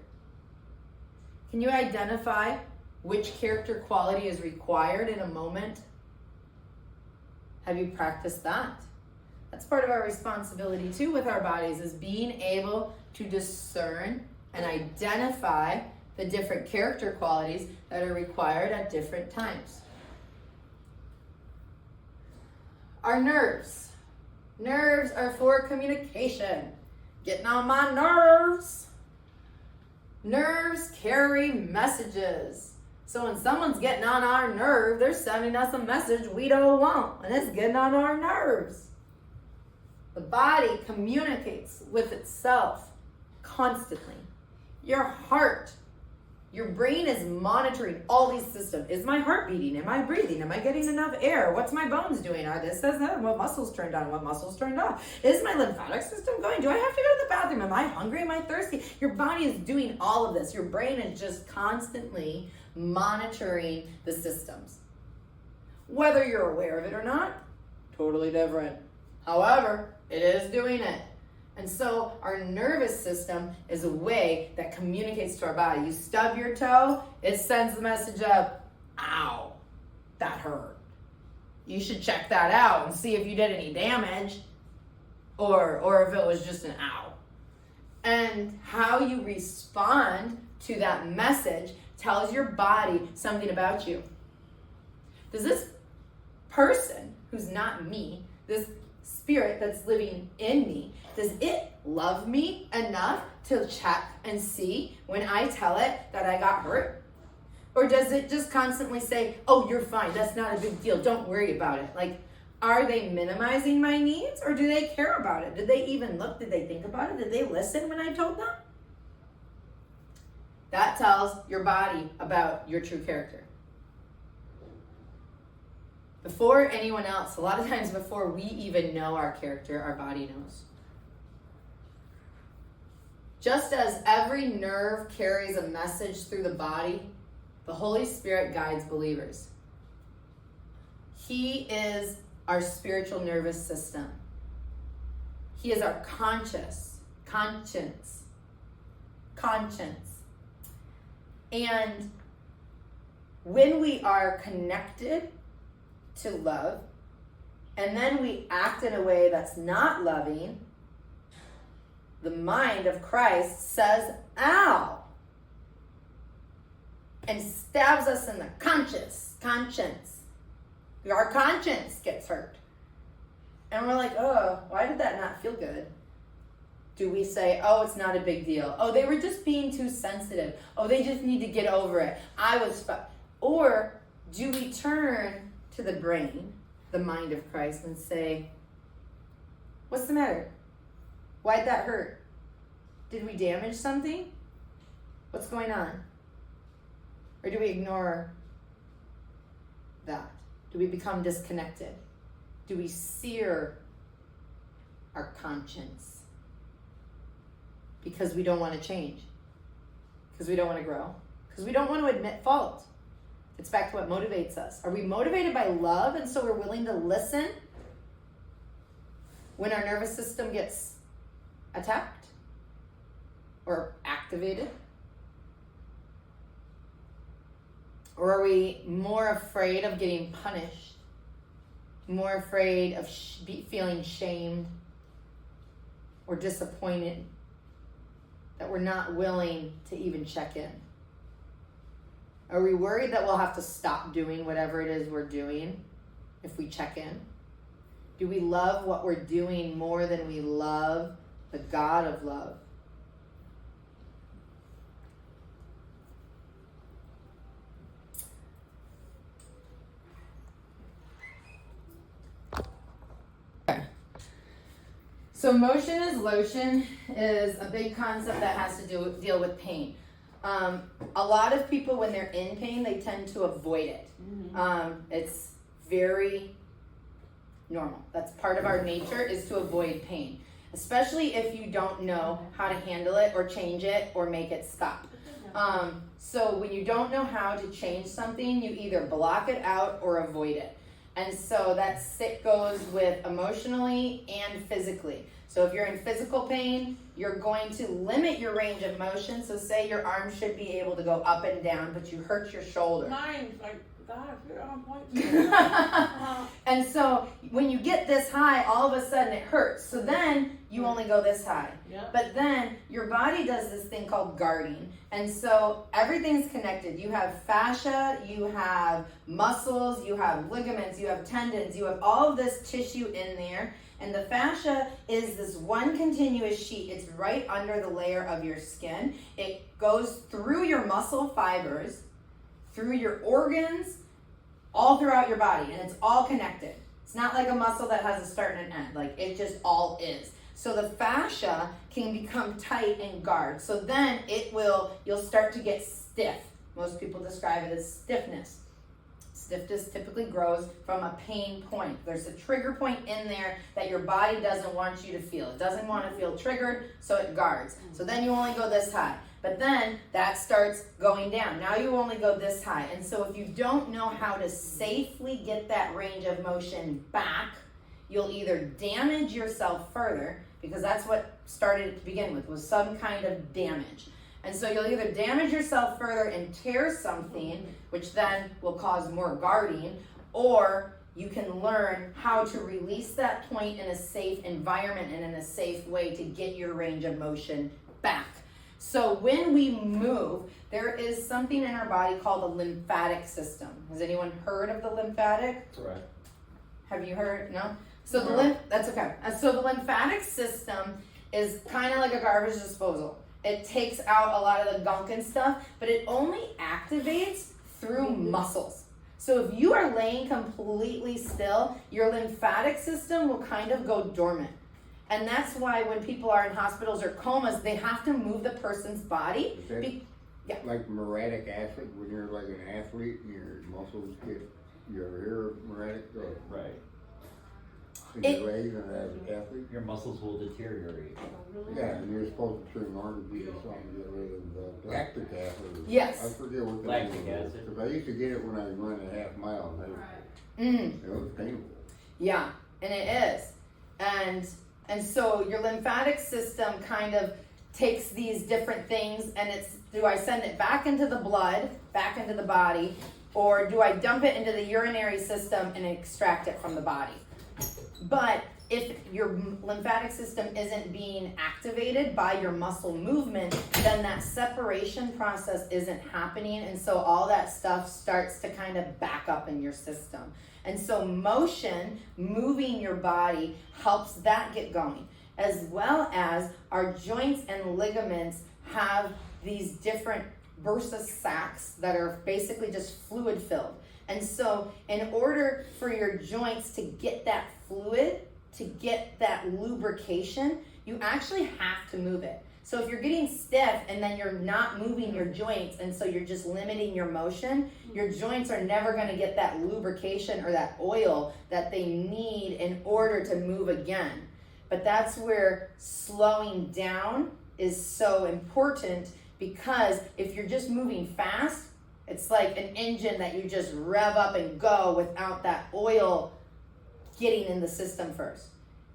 Can you identify which character quality is required in a moment? Have you practiced that? That's part of our responsibility too with our bodies, is being able to discern and identify the different character qualities that are required at different times. Our nerves. Nerves are for communication. Getting on my nerves. Nerves carry messages. So when someone's getting on our nerve, they're sending us a message we don't want, and it's getting on our nerves. The body communicates with itself constantly. Your heart, your brain is monitoring all these systems. Is my heart beating? Am I breathing? Am I getting enough air? What's my bones doing? Are this, that? What muscles turned on? What muscles turned off? Is my lymphatic system going? Do I have to go to the bathroom? Am I hungry? Am I thirsty? Your body is doing all of this. Your brain is just constantly monitoring the systems. Whether you're aware of it or not, totally different. However, it is doing it. And so our nervous system is a way that communicates to our body. You stub your toe, it sends the message up, ow, that hurt. You should check that out and see if you did any damage or if it was just an ow. And how you respond to that message tells your body something about you. Does this person, who's not me, this spirit that's living in me, does it love me enough to check and see when I tell it that I got hurt? Or does it just constantly say, oh, you're fine, that's not a big deal, don't worry about it? Like, are they minimizing my needs, or do they care about it? Did they even look? Did they think about it? Did they listen when I told them? That tells your body about your true character. Before anyone else, a lot of times before we even know our character, our body knows. Just as every nerve carries a message through the body, the Holy Spirit guides believers. He is our spiritual nervous system. He is our conscience. And when we are connected to love, and then we act in a way that's not loving, the mind of Christ says, ow, and stabs us in the conscience. Our conscience gets hurt. And we're like, oh, why did that not feel good? Do we say, oh, it's not a big deal. Oh, they were just being too sensitive. Oh, they just need to get over it. Or do we turn to the brain, the mind of Christ, and say, what's the matter? Why'd that hurt? Did we damage something? What's going on? Or do we ignore that? Do we become disconnected? Do we sear our conscience? Because we don't want to change. Because we don't want to grow. Because we don't want to admit fault. It's back to what motivates us. Are we motivated by love, and so we're willing to listen when our nervous system gets attacked or activated? Or are we more afraid of getting punished, more afraid of feeling shamed or disappointed, that we're not willing to even check in? Are we worried that we'll have to stop doing whatever it is we're doing if we check in? Do we love what we're doing more than we love the God of love? So motion is lotion is a big concept that has to deal with pain. A lot of people, when they're in pain, they tend to avoid it. It's very normal. That's part of our nature, is to avoid pain, especially if you don't know how to handle it or change it or make it stop. So when you don't know how to change something, you either block it out or avoid it. And so that goes with emotionally and physically. So if you're in physical pain, you're going to limit your range of motion. So say your arm should be able to go up and down, but you hurt your shoulder. Mine, like, God, you're on point. And so when you get this high, all of a sudden it hurts. So then you only go this high. Yep. But then your body does this thing called guarding. And so everything's connected. You have fascia, you have muscles, you have ligaments, you have tendons, you have all of this tissue in there. And the fascia is this one continuous sheet. It's right under the layer of your skin. It goes through your muscle fibers, through your organs, all throughout your body, and it's all connected. It's not like a muscle that has a start and an end. Like, it just all is. So the fascia can become tight and guard. So then you'll start to get stiff. Most people describe it as stiffness. Stiffness typically grows from a pain point. There's a trigger point in there that your body doesn't want you to feel. It doesn't want to feel triggered, so it guards. So then you only go this high. But then that starts going down. Now you only go this high. And so if you don't know how to safely get that range of motion back, you'll either damage yourself further, because that's what started to begin with, was some kind of damage. And so you'll either damage yourself further and tear something, which then will cause more guarding, or you can learn how to release that point in a safe environment and in a safe way to get your range of motion back. So when we move, there is something in our body called the lymphatic system. Has anyone heard of the lymphatic? Correct. Have you heard? No? So that's okay. So the lymphatic system is kind of like a garbage disposal. It takes out a lot of the gunk and stuff, but it only activates through muscles. So if you are laying completely still, your lymphatic system will kind of go dormant. And that's why when people are in hospitals or comas, they have to move the person's body. Like muriatic acid, when you're like an athlete, your muscles get, you ever hear of muriatic? Right. In your legs and as an athlete? Your muscles will deteriorate. Yeah, and you're supposed to turn orange or something to get rid of the lactic acid. Yes. I forget what Lactic acid. Because I used to get it when I was running a half mile. Mm. It was painful. Yeah, and it is. And so your lymphatic system kind of takes these different things, and it's, do I send it back into the blood, back into the body, or do I dump it into the urinary system and extract it from the body? But if your lymphatic system isn't being activated by your muscle movement, then that separation process isn't happening, and so all that stuff starts to kind of back up in your system. And so motion, moving your body, helps that get going, as well as our joints and ligaments have these different bursa sacs that are basically just fluid filled. And so in order for your joints to get that fluid, to get that lubrication, you actually have to move it. So if you're getting stiff and then you're not moving your joints, and so you're just limiting your motion, your joints are never going to get that lubrication or that oil that they need in order to move again. But that's where slowing down is so important, because if you're just moving fast, it's like an engine that you just rev up and go without that oil getting in the system first.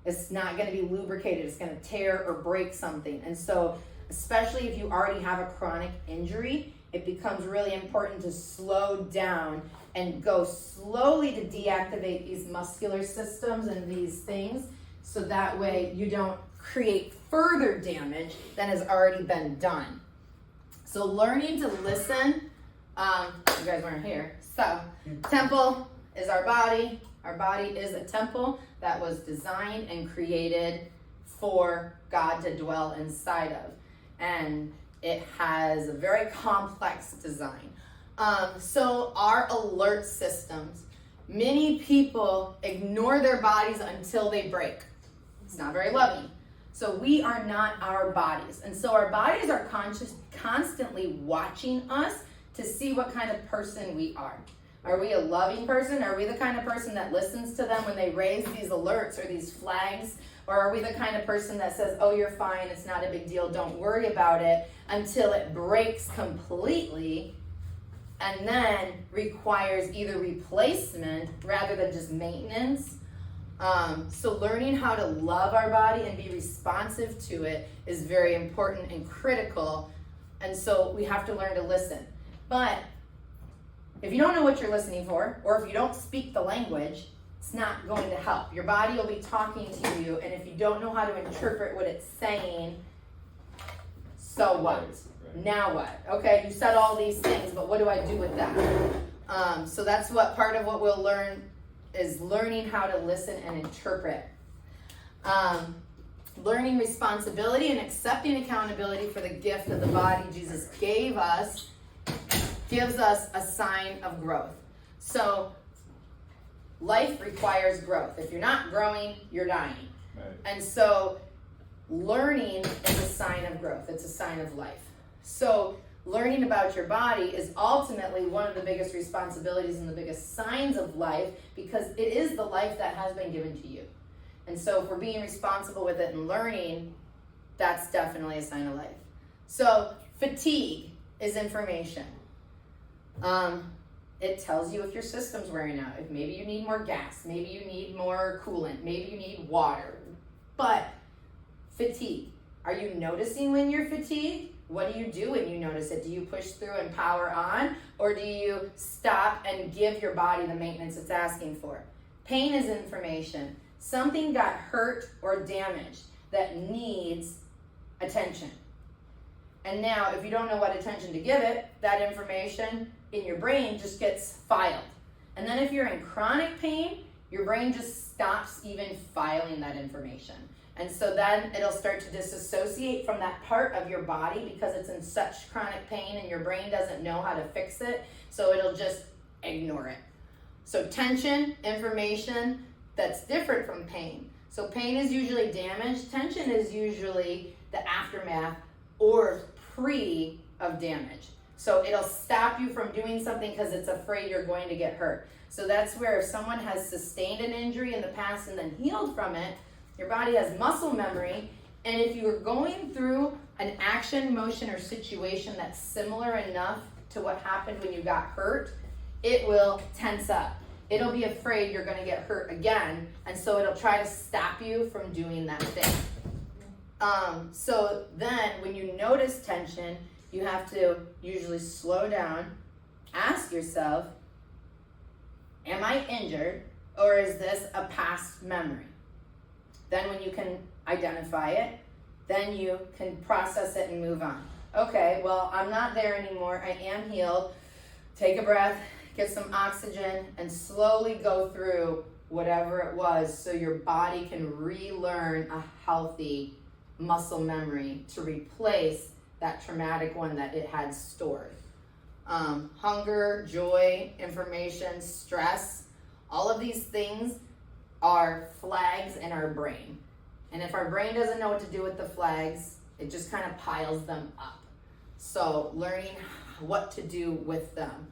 It's not going to be lubricated. It's going to tear or break something. And so, especially if you already have a chronic injury, it becomes really important to slow down and go slowly to deactivate these muscular systems and these things, so that way you don't create further damage than has already been done. So learning to listen, you guys weren't here. So temple is our body. Our body is a temple that was designed and created for God to dwell inside of. And it has a very complex design. So our alert systems, many people ignore their bodies until they break. It's not very loving. So we are not our bodies. And so our bodies are constantly watching us to see what kind of person we are. Are we a loving person? Are we the kind of person that listens to them when they raise these alerts or these flags? Or are we the kind of person that says, oh, you're fine, it's not a big deal, don't worry about it, until it breaks completely, and then requires either replacement rather than just maintenance? So learning how to love our body and be responsive to it is very important and critical. And so we have to learn to listen. But if you don't know what you're listening for, or if you don't speak the language, it's not going to help. Your body will be talking to you, and if you don't know how to interpret what it's saying, so what? Right. Now what? Okay, you said all these things, but what do I do with that? So that's what part of what we'll learn is learning how to listen and interpret. Learning responsibility and accepting accountability for the gift of the body Jesus gave us gives us a sign of growth. So life requires growth. If you're not growing, you're dying. Right. And so learning is a sign of growth. It's a sign of life. So learning about your body is ultimately one of the biggest responsibilities and the biggest signs of life, because it is the life that has been given to you. And so if we're being responsible with it and learning, that's definitely a sign of life. So fatigue is information. It tells you if your system's wearing out, if maybe you need more gas, maybe you need more coolant, maybe you need water. But fatigue, are you noticing when you're fatigued? What do you do when you notice it? Do you push through and power on, or do you stop and give your body the maintenance it's asking for? Pain is information. Something got hurt or damaged that needs attention. And now, if you don't know what attention to give it, that information in your brain just gets filed. And then if you're in chronic pain, your brain just stops even filing that information. And so then it'll start to disassociate from that part of your body because it's in such chronic pain and your brain doesn't know how to fix it. So it'll just ignore it. So tension, information, that's different from pain. So pain is usually damage. Tension is usually the aftermath or pre of damage. So it'll stop you from doing something because it's afraid you're going to get hurt. So that's where if someone has sustained an injury in the past and then healed from it, your body has muscle memory. And if you're going through an action, motion, or situation that's similar enough to what happened when you got hurt, it will tense up. It'll be afraid you're going to get hurt again, and so it'll try to stop you from doing that thing. So then when you notice tension, you have to usually slow down, ask yourself, am I injured, or is this a past memory? Then when you can identify it, then you can process it and move on. Okay, well, I'm not there anymore. I am healed. Take a breath, get some oxygen, and slowly go through whatever it was so your body can relearn a healthy muscle memory to replace that traumatic one that it had stored. Hunger, joy, information, stress, all of these things are flags in our brain. And if our brain doesn't know what to do with the flags, it just kind of piles them up. So learning what to do with them.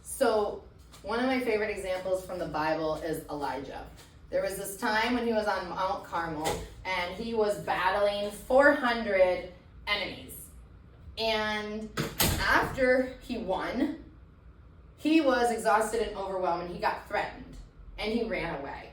So one of my favorite examples from the Bible is Elijah. There was this time when he was on Mount Carmel and he was battling 400 enemies. And after he won, he was exhausted and overwhelmed and he got threatened and he ran away.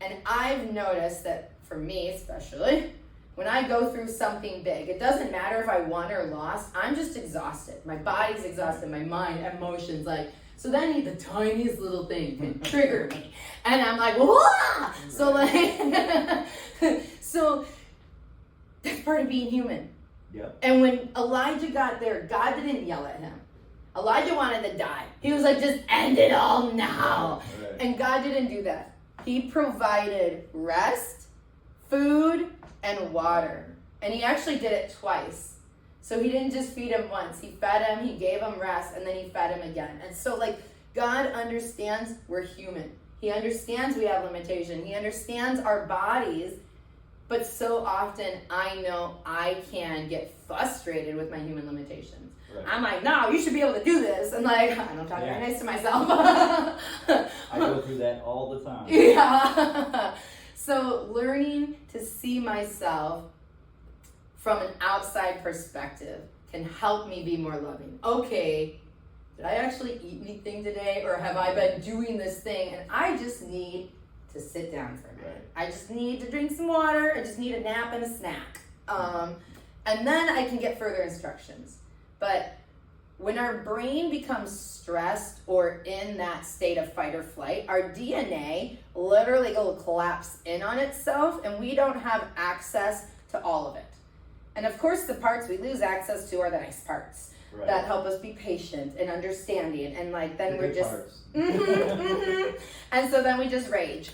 And I've noticed that for me especially, when I go through something big, it doesn't matter if I won or lost, I'm just exhausted. My body's exhausted, my mind, emotions, so then the tiniest little thing can trigger me. And I'm like, whoa! So that's part of being human. Yep. And when Elijah got there, God didn't yell at him. Elijah wanted to die. He was like, just end it all now. Right. And God didn't do that. He provided rest, food, and water. And he actually did it twice. So he didn't just feed him once. He fed him, he gave him rest, and then he fed him again. And so God understands we're human. He understands we have limitation. He understands our bodies. But so often I know I can get frustrated with my human limitations. Right. I'm like, no, you should be able to do this. And I don't talk very nice to myself. I go through that all the time. Yeah. So learning to see myself from an outside perspective can help me be more loving. Okay, did I actually eat anything today, or have I been doing this thing and I just need to sit down for a minute. I just need to drink some water. I just need a nap and a snack. And then I can get further instructions. But when our brain becomes stressed or in that state of fight or flight, our DNA literally will collapse in on itself and we don't have access to all of it. And of course, the parts we lose access to are the nice parts. Right. that help us be patient and understanding, and like then The we're good just parts. and so then we just rage.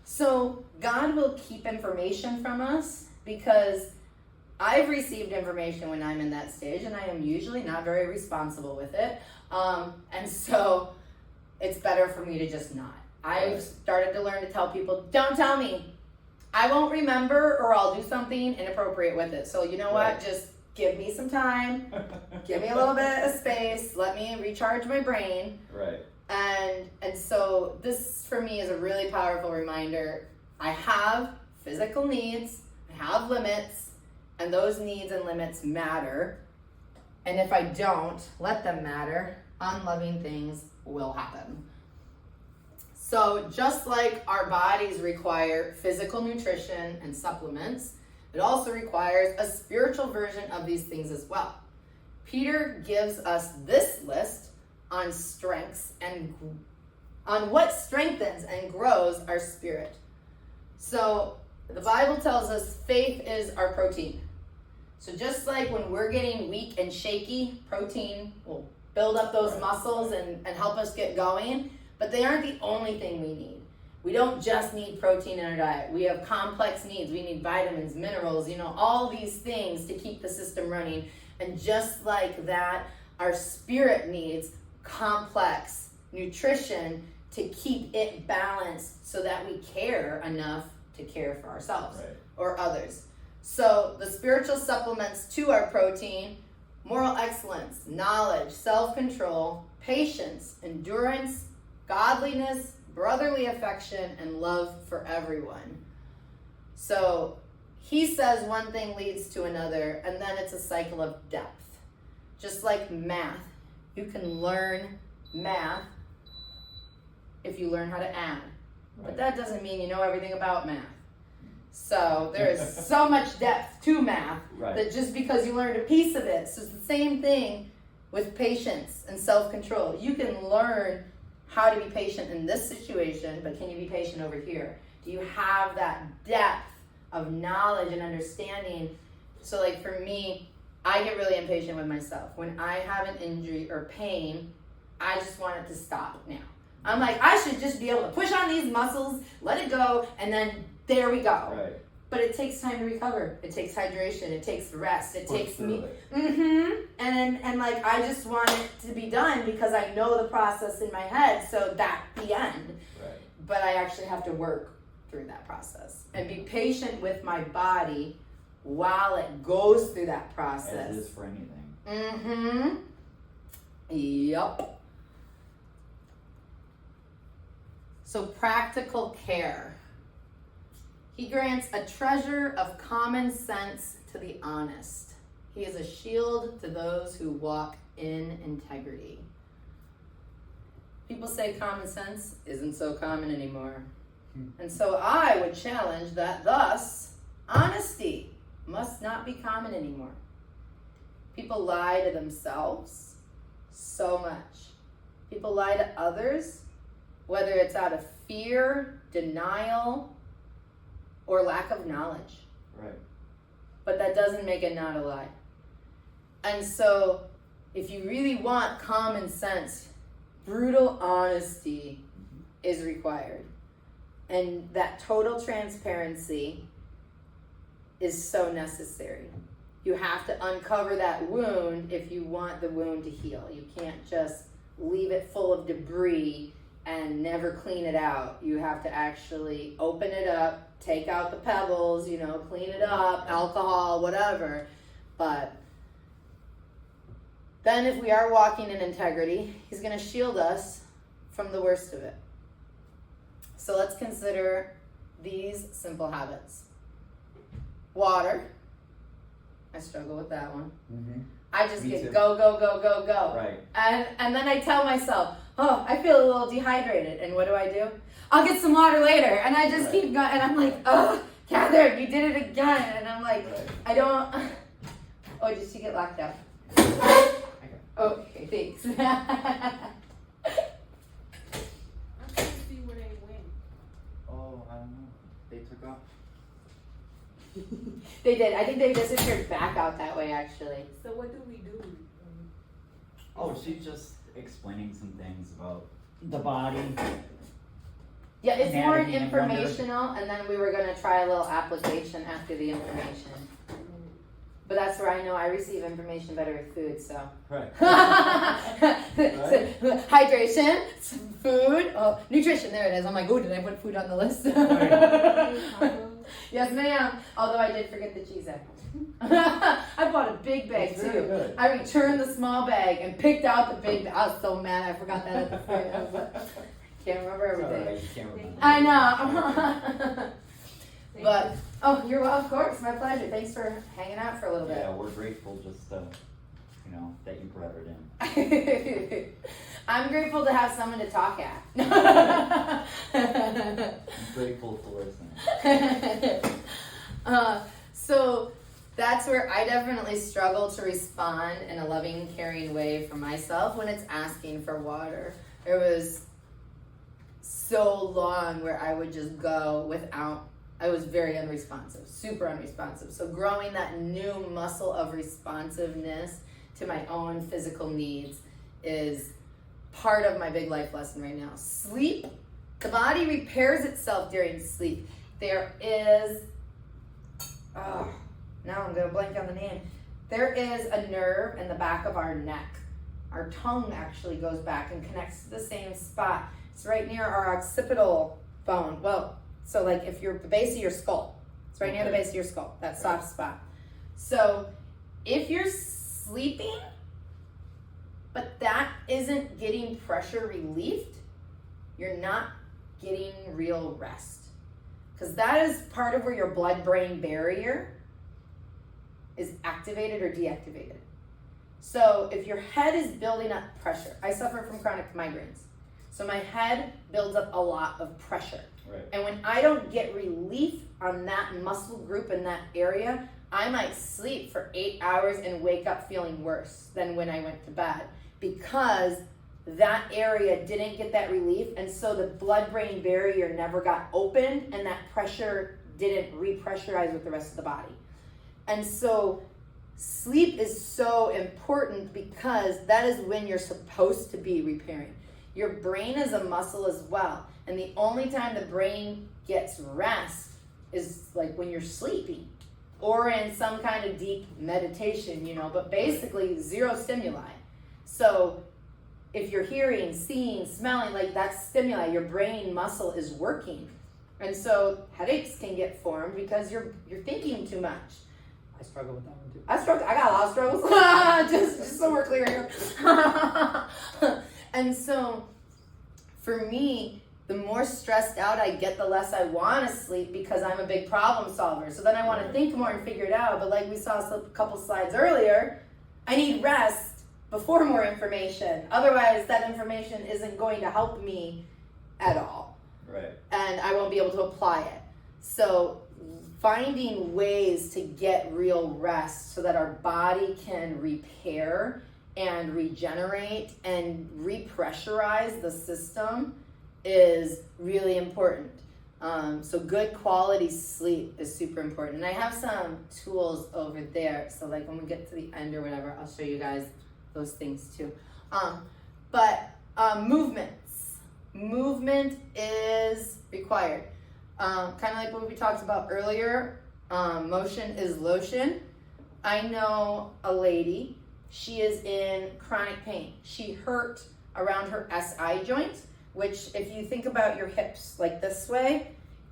So God will keep information from us because I've received information when I'm in that stage, and I am usually not very responsible with it. And so it's better for me to just not. I've started to learn to tell people, don't tell me. I won't remember, or I'll do something inappropriate with it. So you know what? Just give me some time. Give me a little bit of space. Let me recharge my brain. Right. And so this for me is a really powerful reminder. I have physical needs. I have limits. And those needs and limits matter. And if I don't let them matter, unloving things will happen. So just like our bodies require physical nutrition and supplements, it also requires a spiritual version of these things as well. Peter gives us this list on strengths and on what strengthens and grows our spirit. So the Bible tells us faith is our protein. So just like when we're getting weak and shaky, protein will build up those muscles and help us get going, but they aren't the only thing we need. We don't just need protein in our diet. We have complex needs. We need vitamins, minerals, all these things to keep the system running. And just like that, our spirit needs complex nutrition to keep it balanced so that we care enough to care for ourselves or others. So the spiritual supplements to our protein: moral excellence, knowledge, self-control, patience, endurance, godliness, brotherly affection, and love for everyone. So he says one thing leads to another, and then it's a cycle of depth. Just like math, you can learn math if you learn how to add. But that doesn't mean you know everything about math. So there is so much depth to math that just because you learned a piece of it. So it's the same thing with patience and self-control. You can learn how to be patient in this situation, but can you be patient over here? Do you have that depth of knowledge and understanding? So like for me, I get really impatient with myself. When I have an injury or pain, I just want it to stop now. I'm like, I should just be able to push on these muscles, let it go, and then there we go. Right. But it takes time to recover. It takes hydration. It takes rest. It takes me. And like I just want it to be done because I know the process in my head. So that's the end. Right. But I actually have to work through that process and be patient with my body while it goes through that process. As is for anything. Yup. So practical care. He grants a treasure of common sense to the honest. He is a shield to those who walk in integrity. People say common sense isn't so common anymore. And so I would challenge that thus, honesty must not be common anymore. People lie to themselves so much. People lie to others, whether it's out of fear, denial, or lack of knowledge. Right. But that doesn't make it not a lie. And so if you really want common sense, brutal honesty is required. And that total transparency is so necessary. You have to uncover that wound if you want the wound to heal. You can't just leave it full of debris and never clean it out. You have to actually open it up, take out the pebbles, clean it up, alcohol, whatever. But then if we are walking in integrity, he's going to shield us from the worst of it. So let's consider these simple habits. Water. I struggle with that one. I just get go, go, go, go, go. Right. And then I tell myself, oh, I feel a little dehydrated. And what do? I'll get some water later. And I just keep going. And I'm like, oh, Catherine, you did it again. And I'm like, I don't. Oh, did she get locked out? Okay, thanks. I'm trying to see where they went. Oh, I don't know. They took off. They did. I think they disappeared back out that way, actually. So what do we do when Oh, she's just explaining some things about The body. Yeah, it's more Anatomy and wonder. informational, and then we were gonna try a little application after the information. But that's where I know I receive information better with food, so. Right. Hydration, food, nutrition, there it is. I'm like, oh, did I put food on the list? Yes, ma'am. Although I did forget the cheese egg. I bought a big bag It's very too. good. I returned the small bag and picked out the big bag. I was so mad I forgot that at the front. Can't remember It's everything. alright, you can't remember. I know. But, oh, you're well, of course, my pleasure. Thanks for hanging out for a little bit. Yeah, we're grateful just that you brought it in. I'm grateful to have someone to talk at. I'm grateful for listening. So that's where I definitely struggle to respond in a loving, caring way for myself when it's asking for water. There was so long where I would just go without. I was very unresponsive, super unresponsive. So growing that new muscle of responsiveness to my own physical needs is part of my big life lesson right now. Sleep, the body repairs itself during sleep. There is, now I'm gonna blank on the name. There is a nerve in the back of our neck. Our tongue actually goes back and connects to the same spot. It's right near our occipital bone. Well, so like if you're the base of your skull, it's right near the base of your skull, that soft spot. So if you're sleeping, but that isn't getting pressure relieved, you're not getting real rest. Because that is part of where your blood-brain barrier is activated or deactivated. So if your head is building up pressure, I suffer from chronic migraines. So my head builds up a lot of pressure. Right. And when I don't get relief on that muscle group in that area, I might sleep for 8 hours and wake up feeling worse than when I went to bed because that area didn't get that relief, and so the blood-brain barrier never got opened and that pressure didn't repressurize with the rest of the body. And so sleep is so important because that is when you're supposed to be repairing. Your brain is a muscle as well. And the only time the brain gets rest is like when you're sleeping or in some kind of deep meditation, but basically zero stimuli. So if you're hearing, seeing, smelling, like that's stimuli, your brain muscle is working. And so headaches can get formed because you're thinking too much. I struggle with that one too. I got a lot of struggles. just so we're clear here. And so for me, the more stressed out I get, the less I want to sleep because I'm a big problem solver. So then I want to think more and figure it out. But like we saw a couple slides earlier, I need rest before more information. Otherwise, that information isn't going to help me at all. Right. And I won't be able to apply it. So finding ways to get real rest so that our body can repair and regenerate and repressurize the system is really important. So good quality sleep is super important. And I have some tools over there. So like when we get to the end or whatever, I'll show you guys those things too. But movements. Movement is required. Kind of like what we talked about earlier, motion is lotion. I know a lady, she is in chronic pain. She hurt around her SI joint, which if you think about your hips like this way,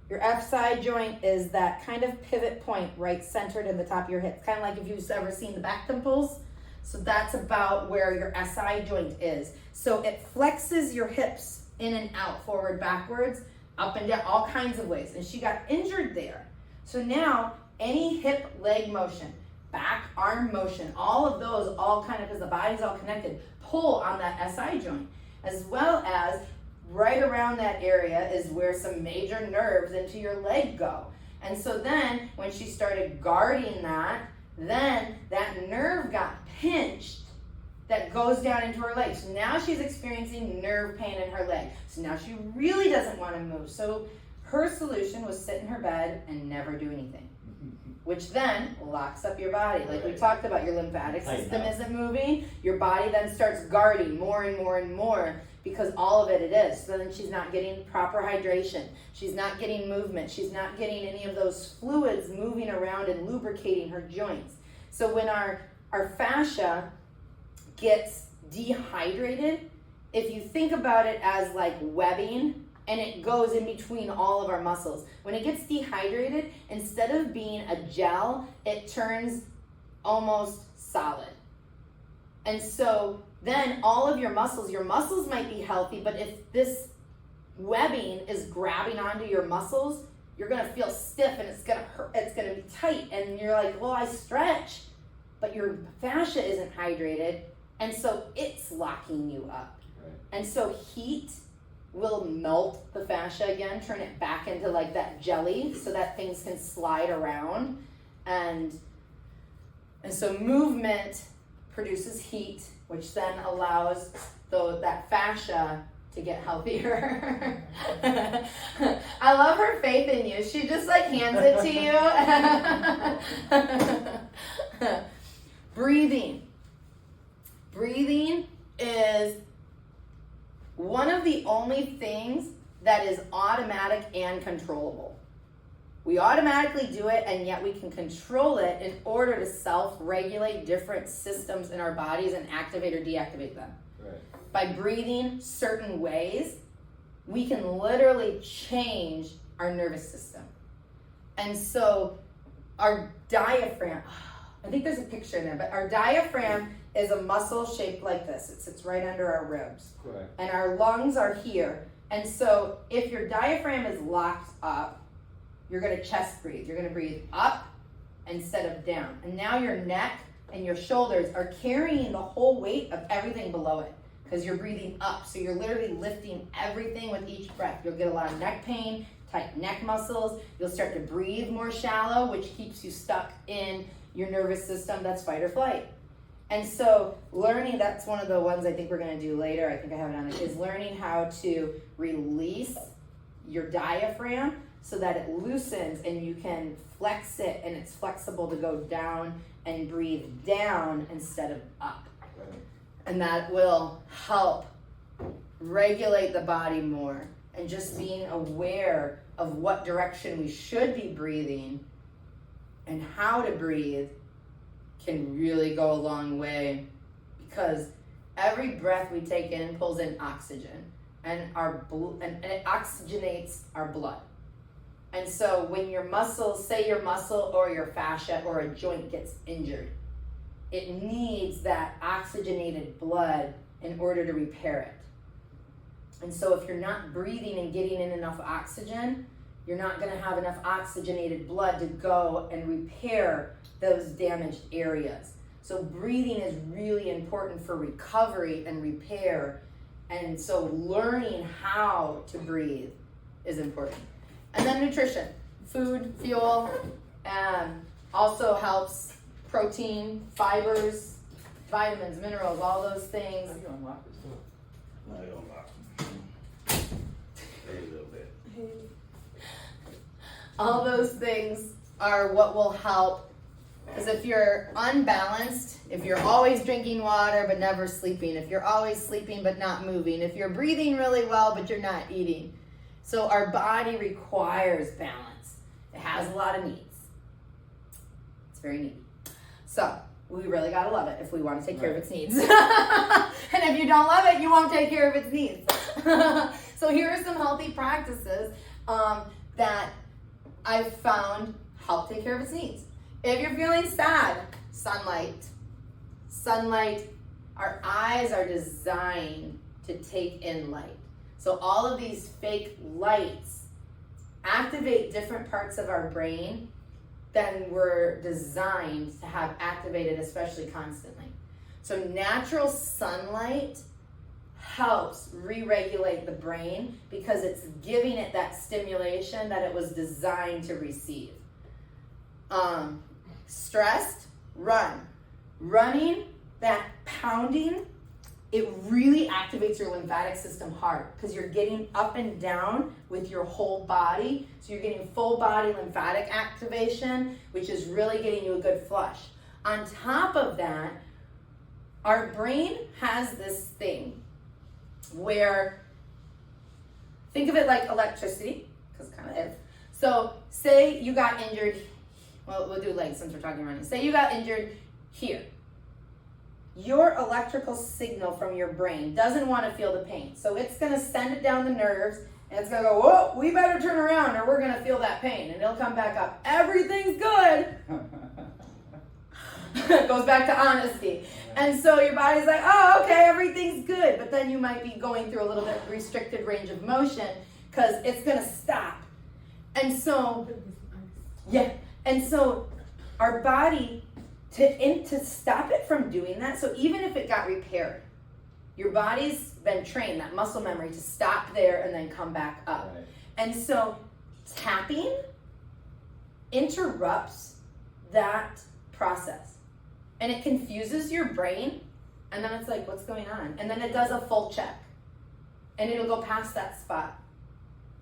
your SI joint is that kind of pivot point right centered in the top of your hips. Kind of like if you've ever seen the back dimples. So that's about where your SI joint is. So it flexes your hips in and out, forward, backwards, up and down, all kinds of ways. And she got injured there. So now any hip, leg motion, back, arm motion, all of those, all kind of, because the body's all connected, pull on that SI joint, as well as right around that area is where some major nerves into your leg go. And so then when she started guarding that, then that nerve got pinched that goes down into her leg. So now she's experiencing nerve pain in her leg. So now she really doesn't want to move. So her solution was sit in her bed and never do anything. which then locks up your body. Like we talked about, your lymphatic Tighten system up. isn't moving. Your body then starts guarding more and more and more because all of it is. So then she's not getting proper hydration. She's not getting movement. She's not getting any of those fluids moving around and lubricating her joints. So when our fascia gets dehydrated, if you think about it as like webbing, and it goes in between all of our muscles. When it gets dehydrated, instead of being a gel, it turns almost solid. And so then all of your muscles might be healthy, but if this webbing is grabbing onto your muscles, you're gonna feel stiff and it's gonna hurt, it's gonna be tight, and you're like, well, I stretch, but your fascia isn't hydrated, and so it's locking you up. Right. And so heat will melt the fascia again, turn it back into like that jelly so that things can slide around. And so movement produces heat, which then allows that fascia to get healthier. I love her faith in you. She just like hands it to you. Breathing. Breathing is one of the only things that is automatic and controllable. We automatically do it, and yet we can control it in order to self-regulate different systems in our bodies and activate or deactivate them. Right. By breathing certain ways, we can literally change our nervous system. And so our diaphragm, I think there's a picture in there, but our diaphragm is a muscle shaped like this. It sits right under our ribs. Correct. And our lungs are here. And so if your diaphragm is locked up, you're going to chest breathe. You're going to breathe up instead of down. And now your neck and your shoulders are carrying the whole weight of everything below it because you're breathing up. So you're literally lifting everything with each breath. You'll get a lot of neck pain, tight neck muscles. You'll start to breathe more shallow, which keeps you stuck in your nervous system that's fight or flight. And so learning, that's one of the ones I think we're going to do later, I think I have it on it, is learning how to release your diaphragm so that it loosens and you can flex it and it's flexible to go down and breathe down instead of up. Right. And that will help regulate the body more, and just being aware of what direction we should be breathing and how to breathe can really go a long way, because every breath we take in pulls in oxygen, and and it oxygenates our blood. And so when your muscles, say your muscle or your fascia or a joint gets injured, it needs that oxygenated blood in order to repair it. And so if you're not breathing and getting in enough oxygen, you're not going to have enough oxygenated blood to go and repair those damaged areas. So breathing is really important for recovery and repair. And so learning how to breathe is important. And then nutrition, food, fuel, also helps protein, fibers, vitamins, minerals, all those things. How do you unlock this door? No, you don't lock a little bit. All those things are what will help. Because if you're unbalanced, if you're always drinking water but never sleeping, if you're always sleeping but not moving, if you're breathing really well but you're not eating. So our body requires balance. It has a lot of needs. It's very needy. So we really gotta love it if we want to take care of its needs. And if you don't love it, you won't take care of its needs. So here are some healthy practices that I've found help take care of its needs. If you're feeling sad, sunlight. Sunlight, our eyes are designed to take in light. So all of these fake lights activate different parts of our brain than we're designed to have activated, especially constantly. So natural sunlight helps re-regulate the brain because it's giving it that stimulation that it was designed to receive. Stressed, run. Running, that pounding it really activates your lymphatic system hard because you're getting up and down with your whole body. So you're getting full body lymphatic activation, which is really getting you a good flush. On top of that, our brain has this thing where, think of it like electricity, because it kind of is. So say you got injured, well, we'll do legs since we're talking running. Say you got injured here. Your electrical signal from your brain doesn't want to feel the pain. So it's going to send it down the nerves, and it's going to go, whoa, we better turn around or we're going to feel that pain. And it'll come back up. Everything's good. It goes back to honesty. And so your body's like, oh, okay, everything's good. But then you might be going through a little bit restricted range of motion because it's going to stop. And so, yeah. And so our body, to stop it from doing that, so even if it got repaired, your body's been trained, that muscle memory, to stop there and then come back up. Right. And so tapping interrupts that process. And it confuses your brain, and then it's like, what's going on? And then it does a full check. And it'll go past that spot.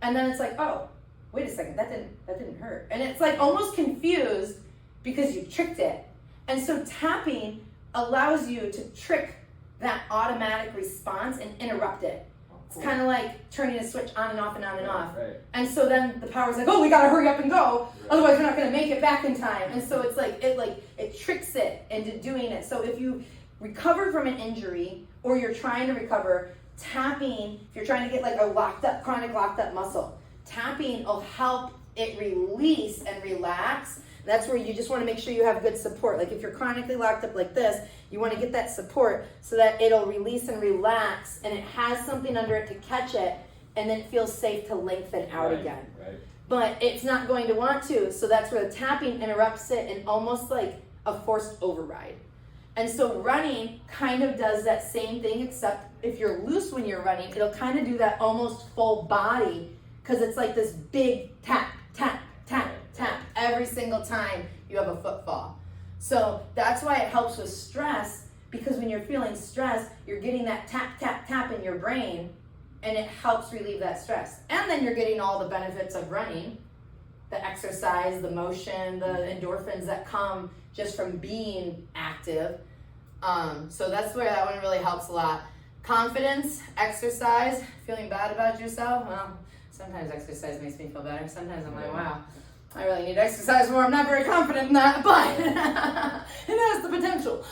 And then it's like, oh, wait a second, that didn't hurt. And it's like almost confused because you tricked it. And so tapping allows you to trick that automatic response and interrupt it. It's kind of like turning a switch on and off and on and off. Right. And so then the power's like, oh, we gotta hurry up and go, otherwise we're not gonna make it back in time. And so it's like it tricks it into doing it. So if you recover from an injury or you're trying to recover, tapping, if you're trying to get like a chronic locked up muscle, tapping will help it release and relax. That's where you just want to make sure you have good support. Like if you're chronically locked up like this, you want to get that support so that it'll release and relax, and it has something under it to catch it, and then it feels safe to lengthen out again. Right. But it's not going to want to, so that's where the tapping interrupts it and almost like a forced override. And so running kind of does that same thing, except if you're loose when you're running, it'll kind of do that almost full body, because it's like this big tap, tap, tap, tap every single time you have a footfall. So that's why it helps with stress, because when you're feeling stress, you're getting that tap, tap, tap in your brain, and it helps relieve that stress. And then you're getting all the benefits of running, the exercise, the motion, the endorphins that come just from being active. So that's where that one really helps a lot. Confidence, exercise, feeling bad about yourself. Well, sometimes exercise makes me feel better. Sometimes I'm like, wow, I really need to exercise more. I'm not very confident in that, but it has the potential.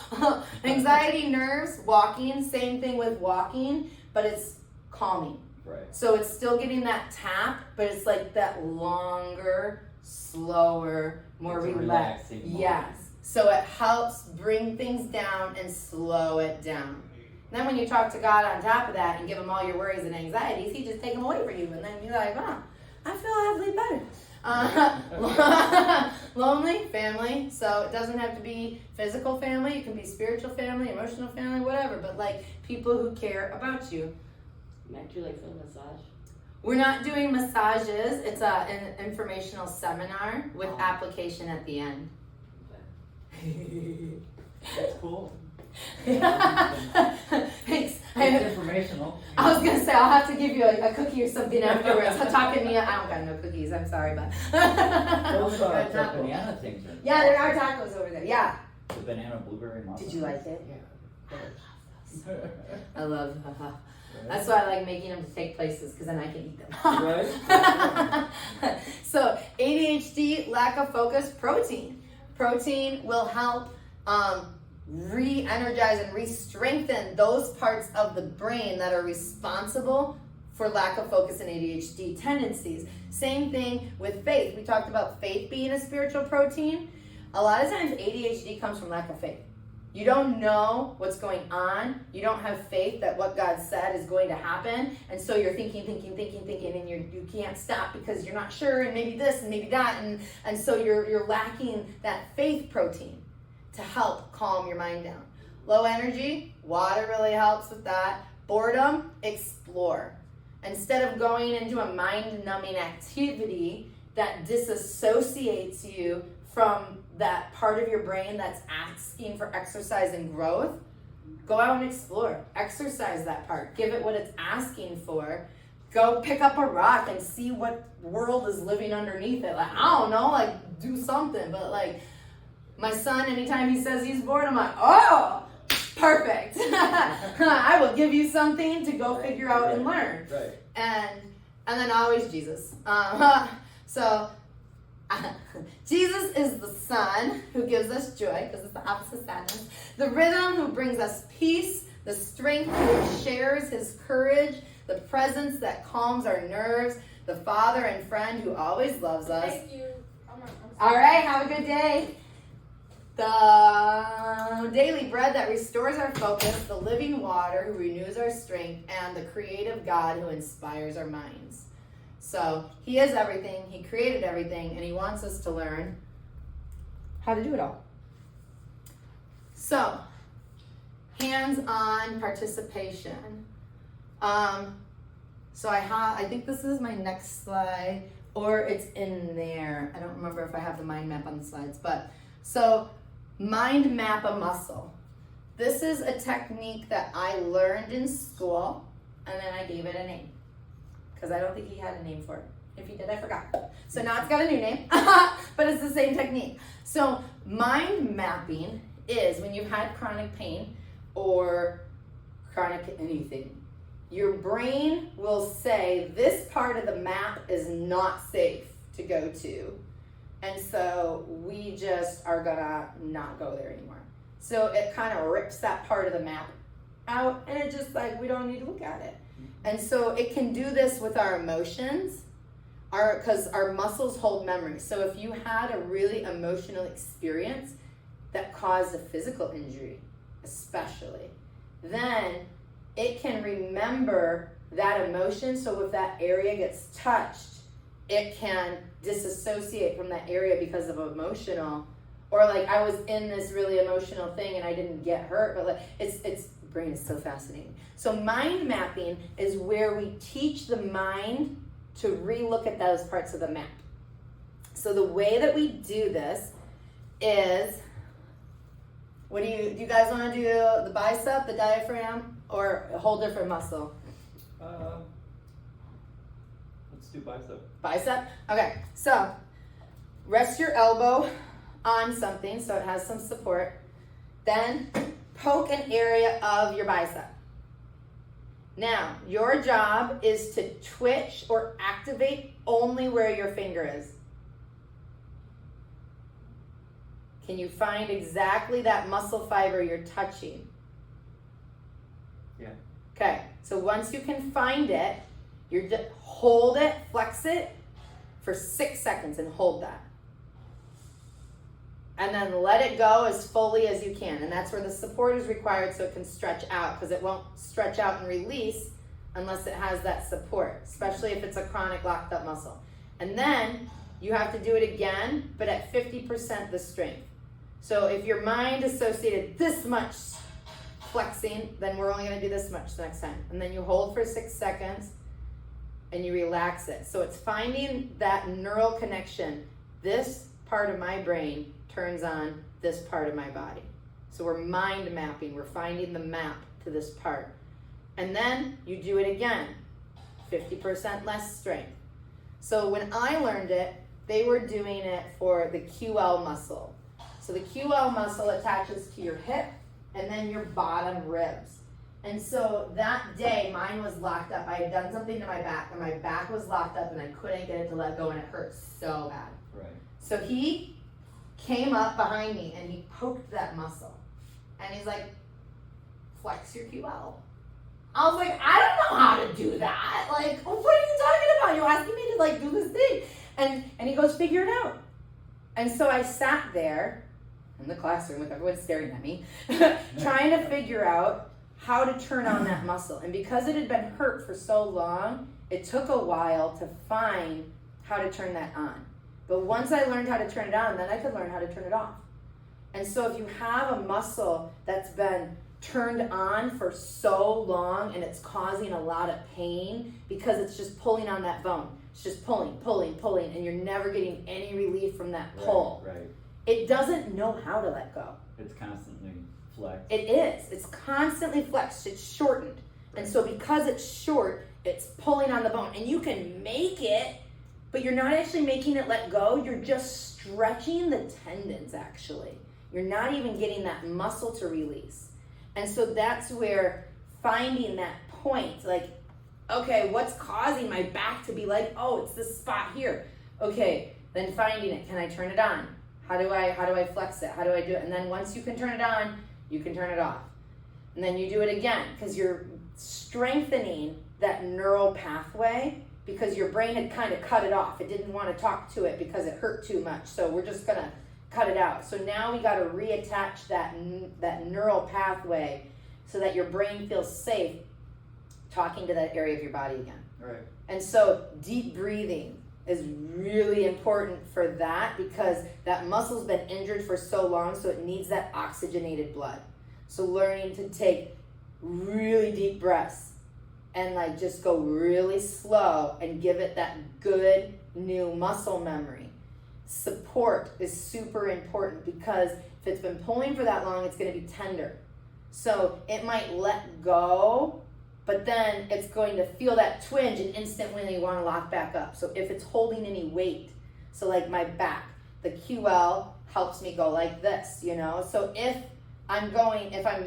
Anxiety, nerves, walking, same thing with walking, but it's calming. Right. So it's still getting that tap, but it's like that longer, slower, more It's a relaxed. relaxing moment. Yes. So it helps bring things down and slow it down. Then when you talk to God on top of that and give him all your worries and anxieties, he just take them away from you. And then you're like, wow, I feel better. Lonely, family. So it doesn't have to be physical family. It can be spiritual family, emotional family, whatever. But like people who care about you. Might do like some massage. We're not doing massages. It's an informational seminar with application at the end. That's cool. Thanks. It's informational. I was gonna say I'll have to give you a cookie or something afterwards. Talking to me, I don't got no cookies. I'm sorry, but Those are the banana things. yeah, there are tacos over there. Yeah. The banana blueberry muffin. Did you like it? Yeah. I love. That's why I like making them to take places, because then I can eat them. Right? So ADHD, lack of focus, protein. Protein will help re-energize and re-strengthen those parts of the brain that are responsible for lack of focus and ADHD tendencies. Same thing with faith. We talked about faith being a spiritual protein. A lot of times ADHD comes from lack of faith. You don't know what's going on. You don't have faith that what God said is going to happen. And so you're thinking, and you can't stop because you're not sure, and maybe this and maybe that. And so you're lacking that faith protein to help calm your mind down. Low energy, water really helps with that. Boredom, explore. Instead of going into a mind-numbing activity that disassociates you from that part of your brain that's asking for exercise and growth, Go out and explore. Exercise that part. Give it what it's asking for. Go pick up a rock and see what world is living underneath it. Like, I don't know, like, do something. But, like, my son, anytime he says he's bored, I'm like, oh, perfect. I will give you something to go figure out and learn. Right. And then always Jesus. So Jesus is the sun who gives us joy, because it's the opposite of sadness. The rhythm who brings us peace. The strength who shares his courage. The presence that calms our nerves. The father and friend who always loves us. Thank you. All right, have a good day. The daily bread that restores our focus, the living water who renews our strength, and the creative God who inspires our minds. So he is everything, he created everything, and he wants us to learn how to do it all. So, hands-on participation. So I think this is my next slide, or it's in there. I don't remember if I have the mind map on the slides, but so mind map a muscle. This is a technique that I learned in school, and then I gave it a name, because I don't think he had a name for it. If he did, I forgot. So now it's got a new name, but it's the same technique. So mind mapping is when you've had chronic pain or chronic anything. Your brain will say this part of the map is not safe to go to. And so we just are gonna not go there anymore. So it kind of rips that part of the map out, and it just like, we don't need to look at it. And so it can do this with our emotions, because our muscles hold memory. So if you had a really emotional experience that caused a physical injury, especially, then it can remember that emotion. So if that area gets touched, it can disassociate from that area because of emotional, or like I was in this really emotional thing and I didn't get hurt, but like it's brain is so fascinating. So mind mapping is where we teach the mind to re-look at those parts of the map. So the way that we do this is, do you guys want to do the bicep, the diaphragm, or a whole different muscle? Let's do bicep. Bicep? Okay, so rest your elbow on something so it has some support. Then poke an area of your bicep. Now, your job is to twitch or activate only where your finger is. Can you find exactly that muscle fiber you're touching? Yeah. Okay, so once you can find it, you're just hold it, flex it for 6 seconds and hold that. And then let it go as fully as you can. And that's where the support is required so it can stretch out, because it won't stretch out and release unless it has that support, especially if it's a chronic locked up muscle. And then you have to do it again, but at 50% the strength. So if your mind associated this much flexing, then we're only going to do this much the next time. And then you hold for 6 seconds and you relax it. So it's finding that neural connection. This part of my brain turns on this part of my body. So we're mind mapping. We're finding the map to this part. And then you do it again, 50% less strength. So when I learned it, they were doing it for the QL muscle. So the QL muscle attaches to your hip and then your bottom ribs. And so that day, mine was locked up. I had done something to my back, and my back was locked up, and I couldn't get it to let go, and it hurt so bad. Right. So he came up behind me, and he poked that muscle. And he's like, flex your QL. I was like, I don't know how to do that. Like, what are you talking about? You're asking me to, like, do this thing. And he goes, figure it out. And so I sat there in the classroom with everyone staring at me, trying to figure out how to turn on that muscle. And because it had been hurt for so long, it took a while to find how to turn that on. But once I learned how to turn it on, then I could learn how to turn it off. And so if you have a muscle that's been turned on for so long and it's causing a lot of pain because it's just pulling on that bone, it's just pulling, and you're never getting any relief from that pull. Right. It doesn't know how to let go. It's constantly Flex. It is. It's constantly flexed. It's shortened. And so because it's short, it's pulling on the bone. And you can make it, but you're not actually making it let go. You're just stretching the tendons, actually. You're not even getting that muscle to release. And so that's where finding that point, like, okay, what's causing my back to be like, oh, it's this spot here. Okay, then finding it. Can I turn it on? How do I flex it? How do I do it? And then once you can turn it on, you can turn it off. And then you do it again, because you're strengthening that neural pathway, because your brain had kind of cut it off. It didn't want to talk to it because it hurt too much. So we're just going to cut it out. So now we got to reattach that neural pathway so that your brain feels safe talking to that area of your body again. Right. And so deep breathing is really important for that, because that muscle's been injured for so long, so it needs that oxygenated blood. So learning to take really deep breaths and like just go really slow and give it that good new muscle memory. Support is super important, because if it's been pulling for that long, it's going to be tender. So it might let go, but then it's going to feel that twinge and instantly want to lock back up. So if it's holding any weight, so like my back, the QL helps me go like this, you know? So if I'm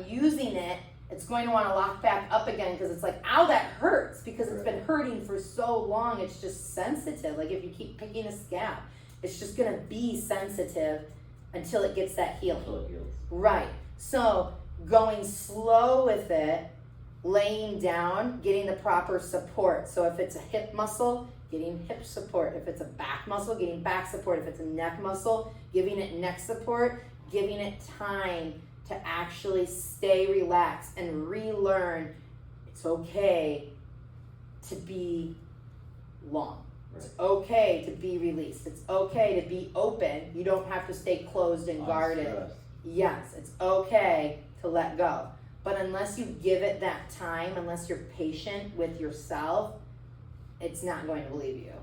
using it, it's going to want to lock back up again, because it's like, ow, that hurts, because it's been hurting for so long. It's just sensitive. Like if you keep picking a scab, it's just going to be sensitive until it gets that healing. Until it heals. Right. So going slow with it, laying down, getting the proper support. So if it's a hip muscle, getting hip support. If it's a back muscle, getting back support. If it's a neck muscle, giving it neck support, giving it time to actually stay relaxed and relearn it's okay to be long. It's okay to be released. It's okay to be open. You don't have to stay closed and guarded. Unstressed. Yes, it's okay to let go. But unless you give it that time, unless you're patient with yourself, it's not going to believe you.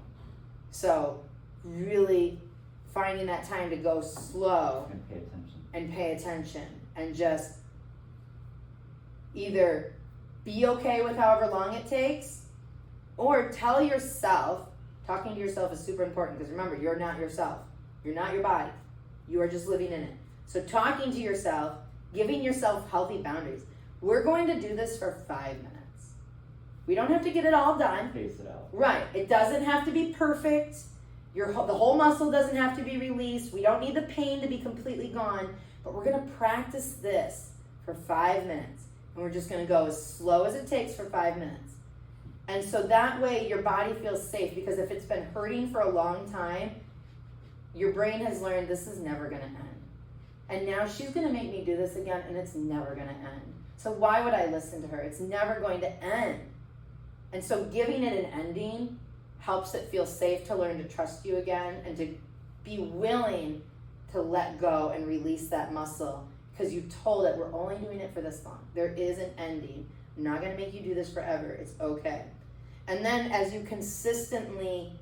So really finding that time to go slow And pay attention. and just either be okay with however long it takes, or tell yourself, talking to yourself is super important, because remember, you're not yourself. You're not your body. You are just living in it. So talking to yourself, giving yourself healthy boundaries. We're going to do this for 5 minutes. We don't have to get it all done. Pace it out. Right. It doesn't have to be perfect. The whole muscle doesn't have to be released. We don't need the pain to be completely gone. But we're going to practice this for 5 minutes. And we're just going to go as slow as it takes for 5 minutes. And so that way your body feels safe, because if it's been hurting for a long time, your brain has learned this is never going to end. And now she's going to make me do this again, and it's never going to end. So why would I listen to her? It's never going to end. And so giving it an ending helps it feel safe to learn to trust you again, and to be willing to let go and release that muscle, because you told it, we're only doing it for this long. There is an ending. I'm not going to make you do this forever. It's okay. And then as you consistently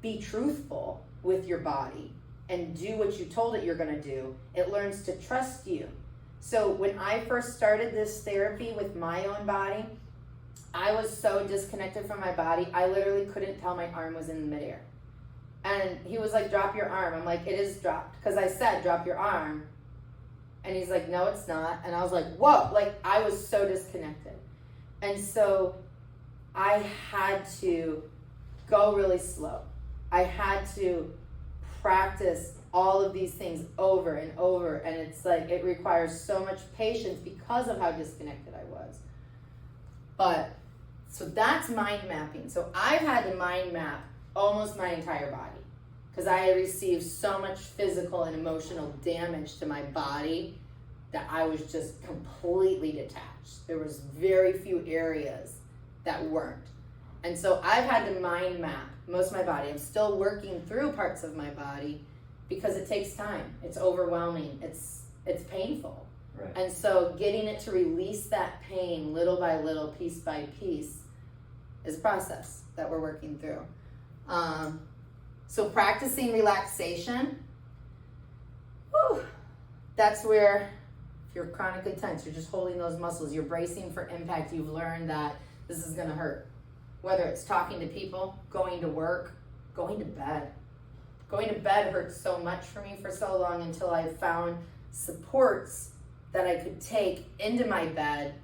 be truthful with your body and do what you told it you're going to do, it learns to trust you. So when I first started this therapy with my own body, I was so disconnected from my body, I literally couldn't tell my arm was in midair. And he was like, drop your arm. I'm like, it is dropped. Because I said, drop your arm. And he's like, no, it's not. And I was like, whoa. Like, I was so disconnected. And so I had to go really slow. I had to practice all of these things over and over. And it's like, it requires so much patience because of how disconnected I was. But, so that's mind mapping. So I've had to mind map almost my entire body, because I had received so much physical and emotional damage to my body that I was just completely detached. There was very few areas that weren't. And so I've had to mind map most of my body. I'm still working through parts of my body because it takes time. It's overwhelming. It's painful. Right. And so getting it to release that pain little by little, piece by piece, is a process that we're working through. So practicing relaxation, that's where, if If you're chronically tense, you're just holding those muscles, you're bracing for impact, you've learned that this is gonna hurt. Whether it's talking to people, going to work, going to bed. Going to bed hurt so much for me for so long until I found supports that I could take into my bed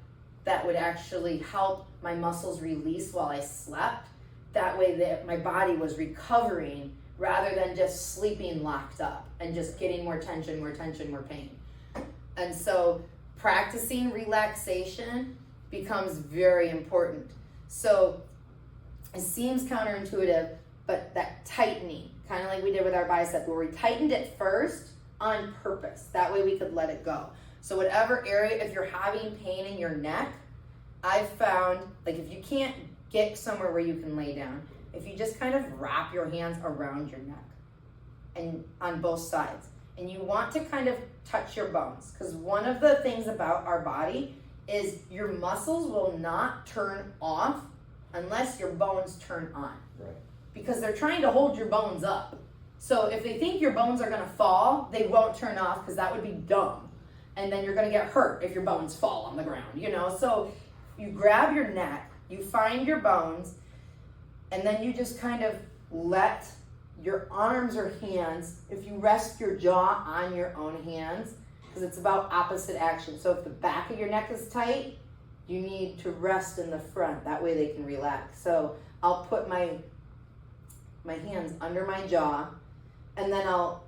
that would actually help my muscles release while I slept. That way that my body was recovering rather than just sleeping locked up and just getting more tension, more pain. And so practicing relaxation becomes very important. So it seems counterintuitive, but that tightening, kind of like we did with our bicep, where we tightened it first on purpose. That way we could let it go. So whatever area, if you're having pain in your neck, I've found, like if you can't get somewhere where you can lay down, if you just kind of wrap your hands around your neck and on both sides, and you want to kind of touch your bones, because one of the things about our body is your muscles will not turn off unless your bones turn on. Right. Because they're trying to hold your bones up. So if they think your bones are gonna fall, they won't turn off because that would be dumb. And then you're gonna get hurt if your bones fall on the ground, you know? So you grab your neck, you find your bones, and then you just kind of let your arms or hands, if you rest your jaw on your own hands, because it's about opposite action. So if the back of your neck is tight, you need to rest in the front. That way they can relax. So I'll put my hands under my jaw, and then I'll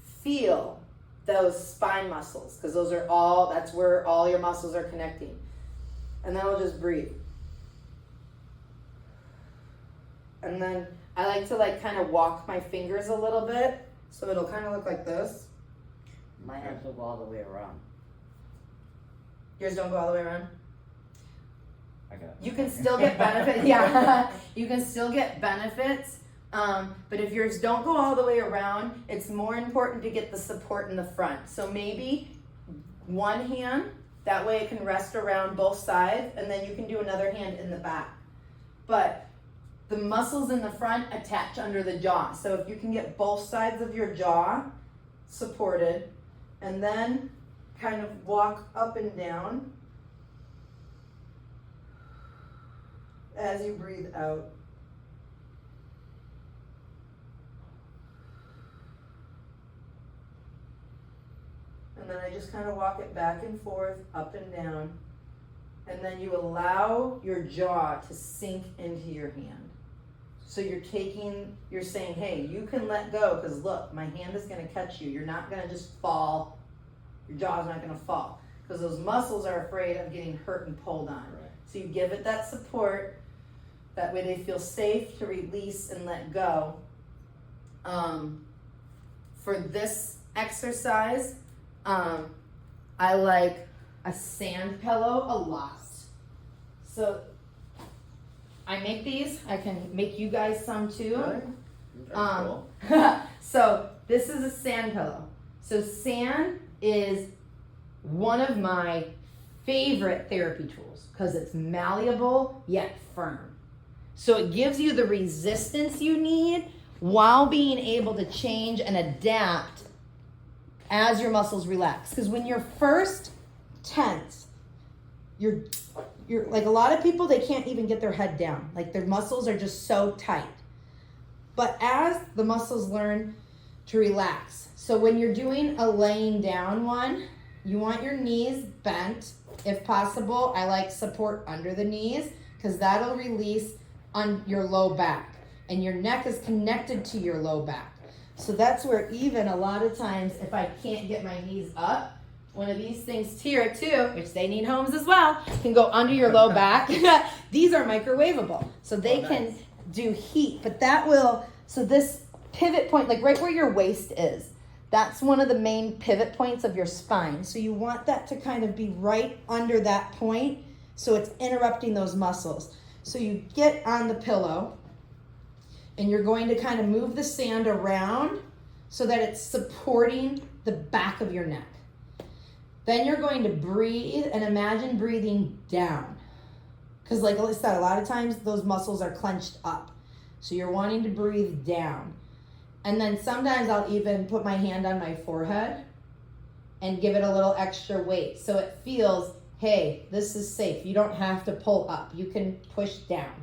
feel those spine muscles, because that's where all your muscles are connecting. And then I'll just breathe. And then I like to kind of walk my fingers a little bit, so it'll kind of look like this. My hands will go all the way around. Yours don't go all the way around? I got it. You can still get benefits. Yeah, you can still get benefits. But if yours don't go all the way around, it's more important to get the support in the front. So maybe one hand, that way it can rest around both sides, and then you can do another hand in the back. But the muscles in the front attach under the jaw. So if you can get both sides of your jaw supported, and then kind of walk up and down as you breathe out. And then I just kind of walk it back and forth, up and down. And then you allow your jaw to sink into your hand. So you're saying, hey, you can let go, because look, my hand is going to catch you. You're not going to just fall. Your jaw's not going to fall, because those muscles are afraid of getting hurt and pulled on. Right. So you give it that support. That way they feel safe to release and let go. For this exercise, I like a sand pillow a lot. So I make these. I can make you guys some too. Really? Cool. So this is a sand pillow. So sand is one of my favorite therapy tools because it's malleable yet firm. So it gives you the resistance you need while being able to change and adapt as your muscles relax. Because when you're first tense, you're like, a lot of people, they can't even get their head down. Like, their muscles are just so tight. But as the muscles learn to relax, so when you're doing a laying down one, you want your knees bent. If possible, I like support under the knees, because that'll release on your low back. And your neck is connected to your low back. So that's where even a lot of times, if I can't get my knees up, one of these things here too, which they need homes as well, can go under your low back. These are microwavable, so they can do heat. But that will, so this pivot point, like right where your waist is, that's one of the main pivot points of your spine. So you want that to kind of be right under that point, so it's interrupting those muscles. So you get on the pillow, and you're going to kind of move the sand around so that it's supporting the back of your neck. Then you're going to breathe and imagine breathing down. Because like I said, a lot of times those muscles are clenched up. So you're wanting to breathe down. And then sometimes I'll even put my hand on my forehead and give it a little extra weight. So it feels, hey, this is safe. You don't have to pull up. You can push down.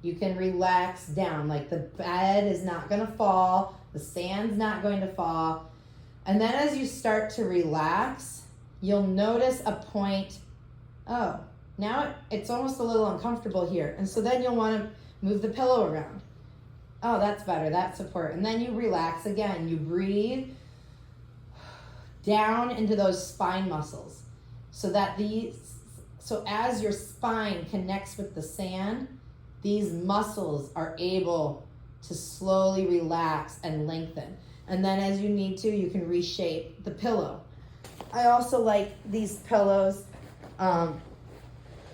You can relax down. Like the bed is not going to fall. The sand's not going to fall. And then as you start to relax, you'll notice a point, oh, now it's almost a little uncomfortable here. And so then you'll want to move the pillow around. Oh, that's better, that's support. And then you relax again. You breathe down into those spine muscles so as your spine connects with the sand, these muscles are able to slowly relax and lengthen. And then as you need to, you can reshape the pillow. I also like these pillows. A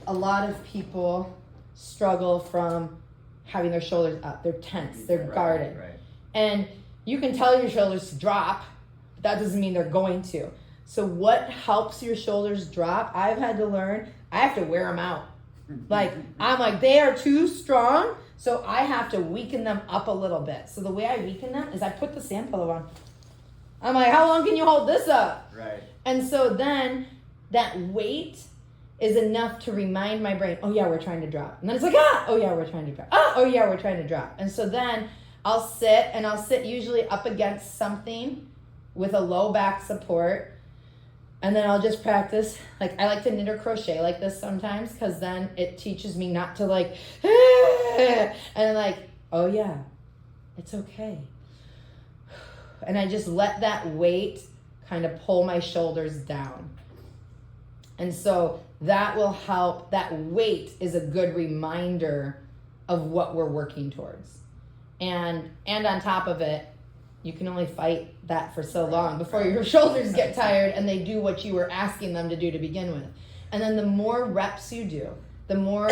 lot of people struggle from having their shoulders up. They're tense, they're guarded. Right. And you can tell your shoulders to drop, but that doesn't mean they're going to. So what helps your shoulders drop? I've had to learn, I have to wear them out. I'm like, they are too strong, so I have to weaken them up a little bit. So the way I weaken them is I put the sand pillow on. I'm like, how long can you hold this up? Right. And so then that weight is enough to remind my brain, oh yeah, we're trying to drop. And then it's like, oh yeah, we're trying to drop. Oh yeah, we're trying to drop. And so then I'll sit usually up against something with a low back support. And then I'll just practice. Like I like to knit or crochet like this sometimes because then it teaches me not to and oh yeah, it's okay. And I just let that weight kind of pull my shoulders down. And so that will help. That weight is a good reminder of what we're working towards. And on top of it, you can only fight that for so long before your shoulders get tired and they do what you were asking them to do to begin with. And then the more reps you do, the more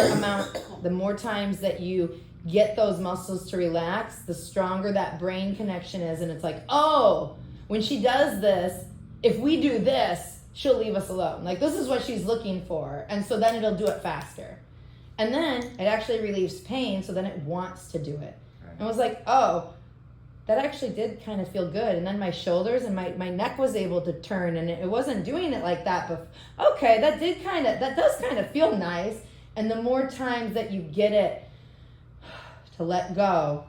times that you get those muscles to relax, the stronger that brain connection is. And it's like, oh, when she does this, if we do this, she'll leave us alone. Like this is what she's looking for. And so then it'll do it faster. And then it actually relieves pain. So then it wants to do it. Right. And I was like, oh, that actually did kind of feel good. And then my shoulders and my neck was able to turn and it wasn't doing it like that. But okay, that does kind of feel nice. And the more times that you get it to let go,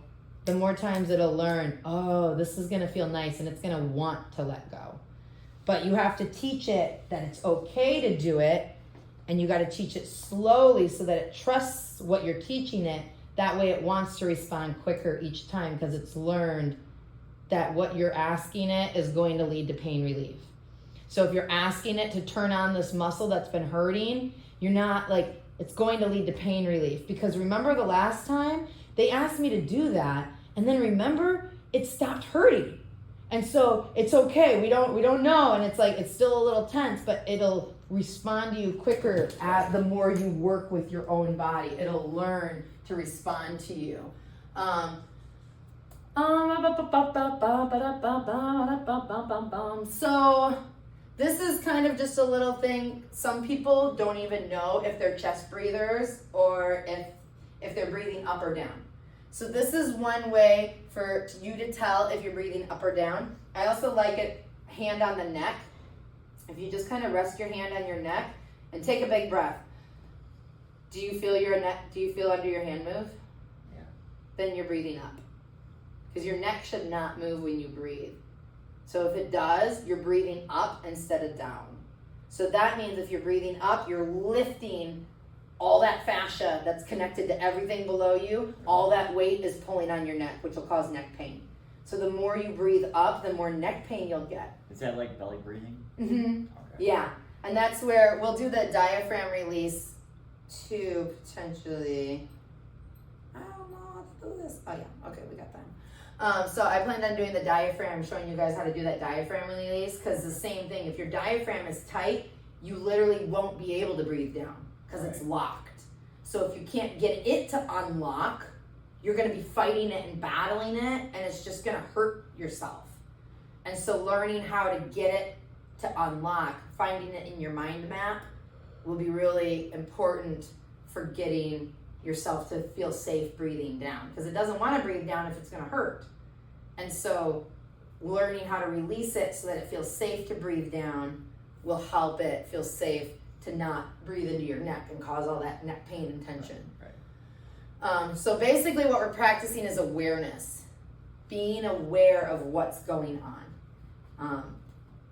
the more times it'll learn, oh, this is going to feel nice and it's going to want to let go. But you have to teach it that it's okay to do it, and you got to teach it slowly so that it trusts what you're teaching it. That way it wants to respond quicker each time because it's learned that what you're asking it is going to lead to pain relief. So if you're asking it to turn on this muscle that's been hurting, you're not it's going to lead to pain relief. Because remember the last time they asked me to do that, and then remember it stopped hurting. And so it's okay. We don't know. And it's still a little tense, but it'll respond to you quicker the more you work with your own body. It'll learn to respond to you. So this is kind of just a little thing. Some people don't even know if they're chest breathers or if they're breathing up or down. So this is one way for you to tell if you're breathing up or down. I also like it hand on the neck. If you just kind of rest your hand on your neck and take a big breath. Do you feel under your hand move? Yeah. Then you're breathing up. Because your neck should not move when you breathe. So if it does, you're breathing up instead of down. So that means if you're breathing up, you're lifting all that fascia that's connected to everything below you. All that weight is pulling on your neck, which will cause neck pain. So the more you breathe up, the more neck pain you'll get. Is that like belly breathing? Mm-hmm. Okay. Yeah. And that's where we'll do the diaphragm release to potentially, I don't know how to do this. Oh yeah, okay, we got that. So I planned on doing the diaphragm, showing you guys how to do that diaphragm release, because the same thing, if your diaphragm is tight, you literally won't be able to breathe down because it's locked. So if you can't get it to unlock, you're going to be fighting it and battling it, and it's just going to hurt yourself. And so learning how to get it to unlock, finding it in your mind map, will be really important for getting yourself to feel safe breathing down, because it doesn't want to breathe down if it's going to hurt. And so learning how to release it so that it feels safe to breathe down will help it feel safe to not breathe into your neck and cause all that neck pain and tension. Right. So basically what we're practicing is awareness, being aware of what's going on,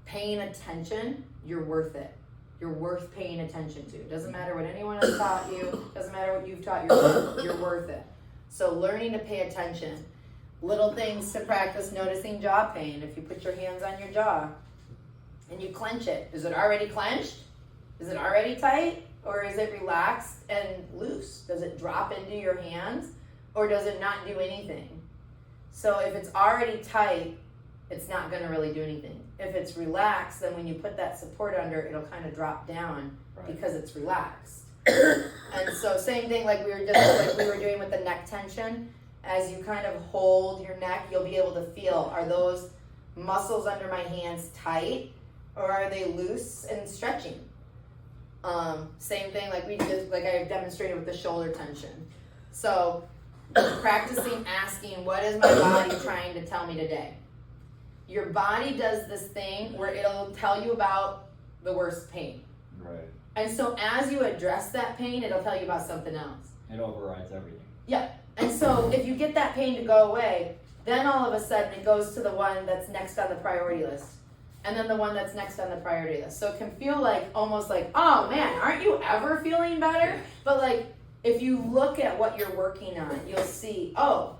paying attention. You're worth it. You're worth paying attention to. It doesn't matter what anyone has taught you, doesn't matter what you've taught yourself, you're worth it. So learning to pay attention. Little things to practice noticing jaw pain. If you put your hands on your jaw and you clench it, is it already clenched? Is it already tight? Or is it relaxed and loose? Does it drop into your hands? Or does it not do anything? So if it's already tight, it's not going to really do anything. If it's relaxed, then when you put that support under, it'll kind of drop down because it's relaxed. And so same thing like we were doing with the neck tension. As you kind of hold your neck, you'll be able to feel, are those muscles under my hands tight or are they loose and stretching? Same thing like I demonstrated with the shoulder tension. So practicing asking, what is my body trying to tell me today? Your body does this thing where it'll tell you about the worst pain. Right. And so as you address that pain, it'll tell you about something else. It overrides everything. Yeah. And so if you get that pain to go away, then all of a sudden it goes to the one that's next on the priority list. And then the one that's next on the priority list. So it can feel like, almost like, oh man, aren't you ever feeling better? But like, if you look at what you're working on, you'll see, oh,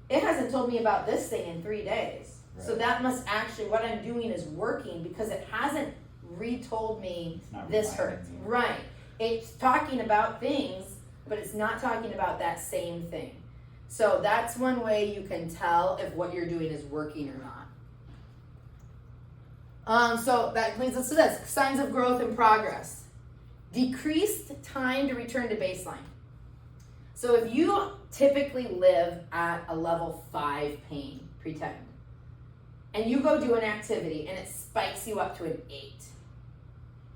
it hasn't told me about this thing in 3 days. Right. So that must actually, what I'm doing is working because it hasn't retold me this hurts. Me. Right. It's talking about things, but it's not talking about that same thing. So that's one way you can tell if what you're doing is working or not. So that leads us to this, signs of growth and progress. Decreased time to return to baseline. So if you typically live at a level 5 pain, pretend, and you go do an activity and it spikes you up to an 8,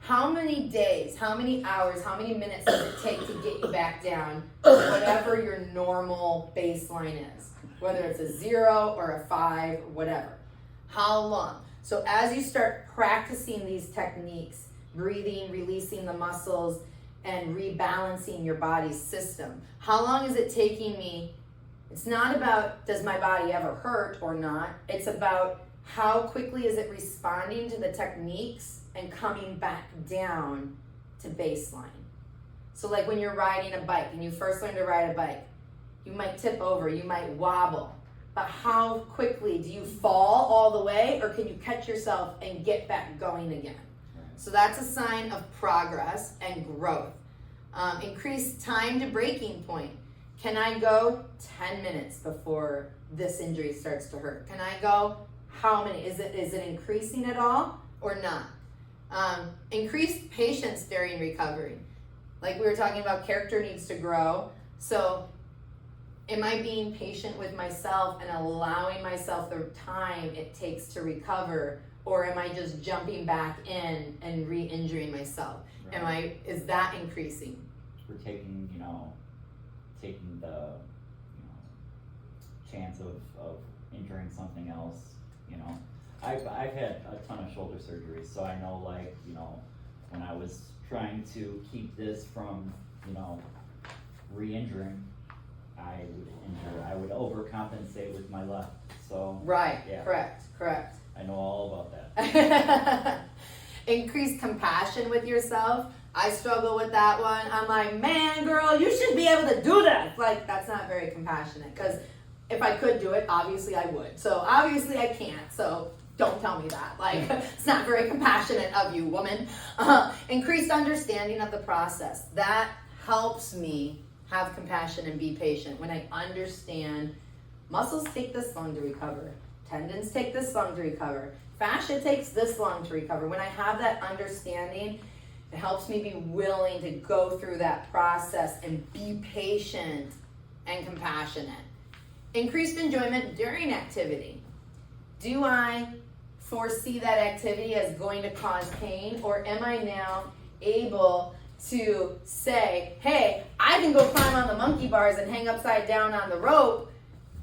how many days, how many hours, how many minutes does it take to get you back down to whatever your normal baseline is? Whether it's a 0 or a 5, whatever. How long? So as you start practicing these techniques, breathing, releasing the muscles, and rebalancing your body's system, how long is it taking me? It's not about does my body ever hurt or not. It's about how quickly is it responding to the techniques and coming back down to baseline. So like when you're riding a bike and you first learn to ride a bike, you might tip over, you might wobble. But how quickly do you fall all the way, or can you catch yourself and get back going again? So that's a sign of progress and growth. Increased time to breaking point. Can I go 10 minutes before this injury starts to hurt? Can I go how many? Is it increasing at all or not? Increased patience during recovery. Like we were talking about, character needs to grow. So am I being patient with myself and allowing myself the time it takes to recover, or am I just jumping back in and re-injuring myself? Right. Is that increasing? We're taking the chance of injuring something else. I've had a ton of shoulder surgeries, so I know, like, when I was trying to keep this from re-injuring, I would overcompensate with my left. So Right, yeah. Correct. I know all about that. Increased compassion with yourself. I struggle with that one. I'm like, man, girl, you should be able to do that. Like, that's not very compassionate, because if I could do it, obviously I would. So obviously I can't. So don't tell me that. Like, it's not very compassionate of you, woman. Increased understanding of the process. That helps me have compassion and be patient when I understand muscles take this long to recover. Tendons take this long to recover. Fascia takes this long to recover. When I have that understanding, it helps me be willing to go through that process and be patient and compassionate. Increased enjoyment during activity. Do I foresee that activity as going to cause pain, or am I now able to say, hey, I can go climb on the monkey bars and hang upside down on the rope,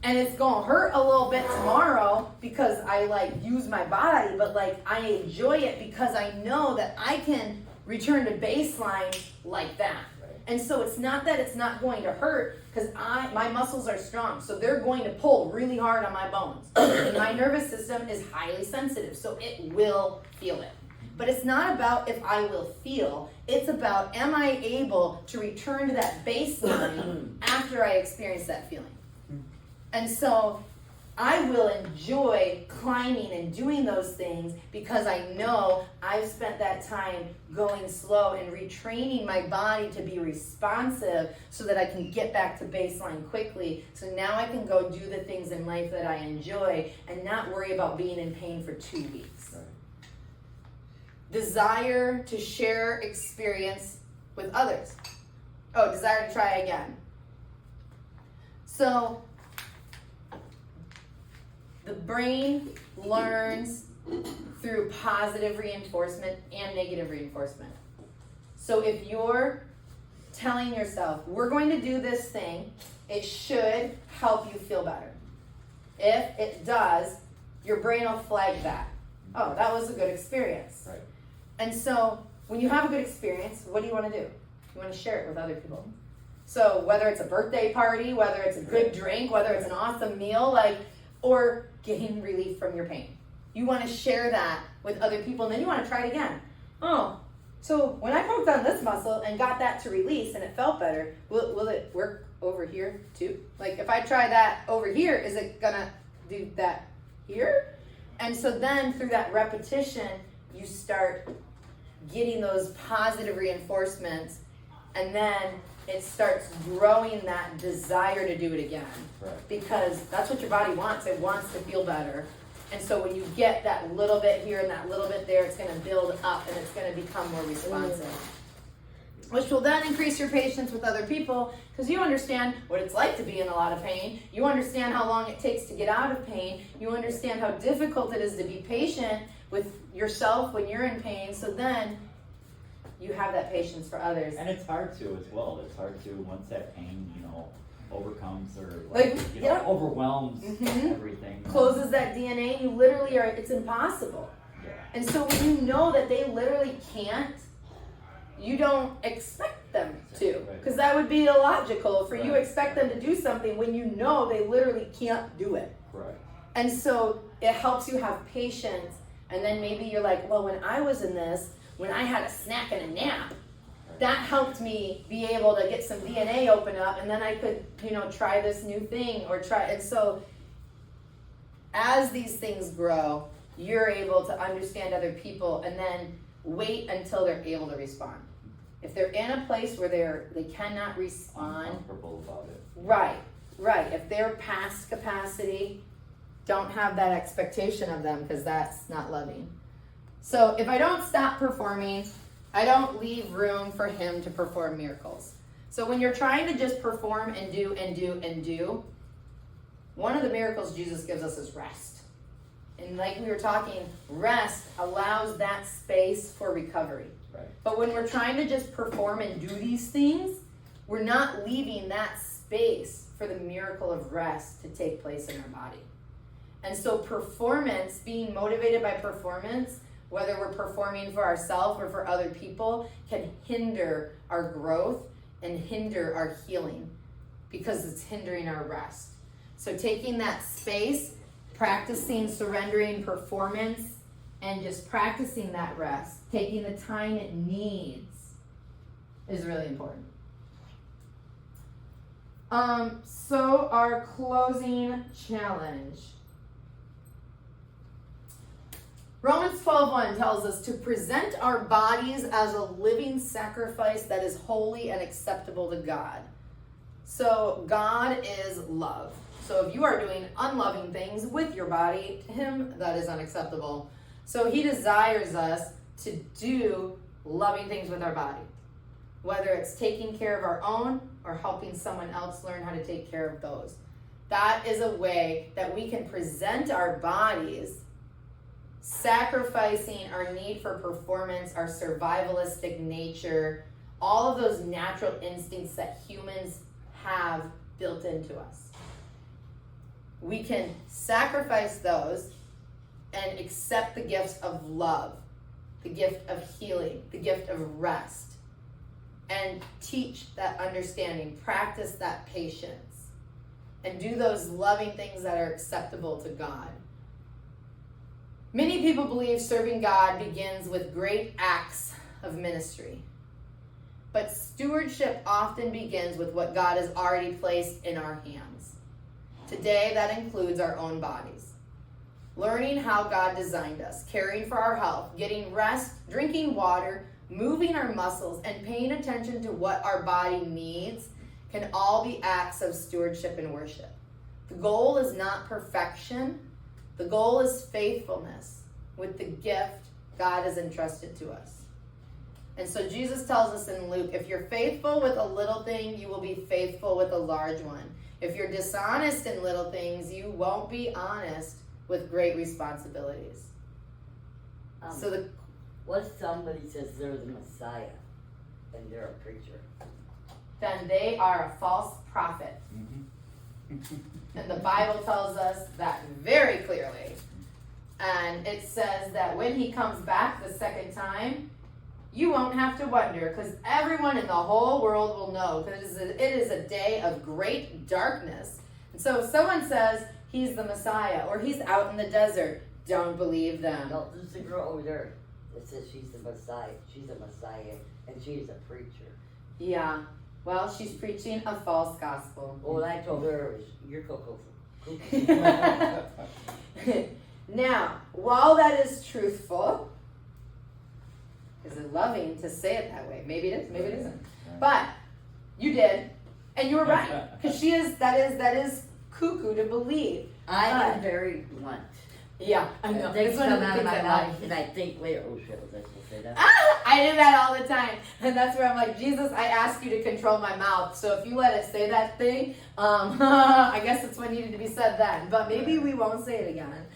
And it's gonna hurt a little bit tomorrow because I like use my body, but like I enjoy it because I know that I can return to baseline like that. And so it's not that it's not going to hurt, because my muscles are strong, so they're going to pull really hard on my bones. And my nervous system is highly sensitive, so it will feel it. But it's not about if I will feel, it's about am I able to return to that baseline after I experience that feeling. And so I will enjoy climbing and doing those things because I know I've spent that time going slow and retraining my body to be responsive so that I can get back to baseline quickly. So now I can go do the things in life that I enjoy and not worry about being in pain for 2 weeks. Right. Desire to share experience with others. Oh, desire to try again. So the brain learns through positive reinforcement and negative reinforcement. So if you're telling yourself, we're going to do this thing, it should help you feel better. If it does, your brain will flag that. Oh, that was a good experience. Right. And so when you have a good experience, what do you want to do? You want to share it with other people. So whether it's a birthday party, whether it's a good drink, whether it's an awesome meal, or getting relief from your pain. You want to share that with other people, and then you want to try it again. Oh, so when I poked on this muscle and got that to release and it felt better, will it work over here too? Like if I try that over here, is it gonna do that here? And so then through that repetition, you start getting those positive reinforcements, and then it starts growing that desire to do it again. Right. Because that's what your body wants. It wants to feel better. And so when you get that little bit here and that little bit there, it's going to build up and it's going to become more responsive. Which will then increase your patience with other people because you understand what it's like to be in a lot of pain. You understand how long it takes to get out of pain. You understand how difficult it is to be patient with yourself when you're in pain. So then you have that patience for others. And it's hard to as well. It's hard to, once that pain, overcomes or overwhelms everything. Closes that DNA, you literally it's impossible. Yeah. And so when you know that they literally can't, you don't expect them to. Because that would be illogical for you to expect them to do something when you know they literally can't do it. Right. And so it helps you have patience. And then maybe you're like, well, when I was in this, when I had a snack and a nap, that helped me be able to get some DNA open up, and then I could, try this new thing and so as these things grow, you're able to understand other people and then wait until they're able to respond. If they're in a place where they cannot respond, Uncomfortable about it. Right. If they're past capacity, don't have that expectation of them because that's not loving. So if I don't stop performing, I don't leave room for him to perform miracles. So when you're trying to just perform and do and do and do, one of the miracles Jesus gives us is rest. And like we were talking, rest allows that space for recovery. Right. But when we're trying to just perform and do these things, we're not leaving that space for the miracle of rest to take place in our body. And so performance, being motivated by performance, whether we're performing for ourselves or for other people, can hinder our growth and hinder our healing because it's hindering our rest. So taking that space, practicing surrendering performance, and just practicing that rest, taking the time it needs, is really important. So our closing challenge. Romans 12:1 tells us to present our bodies as a living sacrifice that is holy and acceptable to God. So God is love. So if you are doing unloving things with your body, to him that is unacceptable. So he desires us to do loving things with our body, whether it's taking care of our own or helping someone else learn how to take care of those. That is a way that we can present our bodies, sacrificing our need for performance, our survivalistic nature, all of those natural instincts that humans have built into us. we can sacrifice those and accept the gifts of love, the gift of healing, the gift of rest, and teach that understanding, practice that patience, and do those loving things that are acceptable to God. Many people believe serving God begins with great acts of ministry. But stewardship often begins with what God has already placed in our hands. Today, that includes our own bodies. Learning how God designed us, caring for our health, getting rest, drinking water, moving our muscles, and paying attention to what our body needs can all be acts of stewardship and worship. The goal is not perfection. The goal is faithfulness with the gift God has entrusted to us. And so Jesus tells us in Luke, if you're faithful with a little thing, you will be faithful with a large one. If you're dishonest in little things, you won't be honest with great responsibilities. What if somebody says they're the Messiah and they're a preacher? Then they are a false prophet. And the Bible tells us that very clearly. And it says that when he comes back the second time, you won't have to wonder, because everyone in the whole world will know, because it is a day of great darkness. And so if someone says he's the Messiah or he's out in the desert, don't believe them. No, there's a girl over there that says she's the Messiah. She's a Messiah and she's a preacher. Yeah. Well, she's preaching a false gospel. Well, what I told her was, you're cuckoo. Now, while that is truthful, is it loving to say it that way? Maybe it is, maybe it isn't. But you did, and you were right, because that is cuckoo to believe. I am very blunt. Yeah, I know. Things It's one come of the out of things my I mouth like. and I think later, oh shit, was I supposed to say that? I do that all the time, and that's where I'm like, Jesus, I ask you to control my mouth. So if you let it say that thing, I guess it's what needed to be said then. But maybe we won't say it again.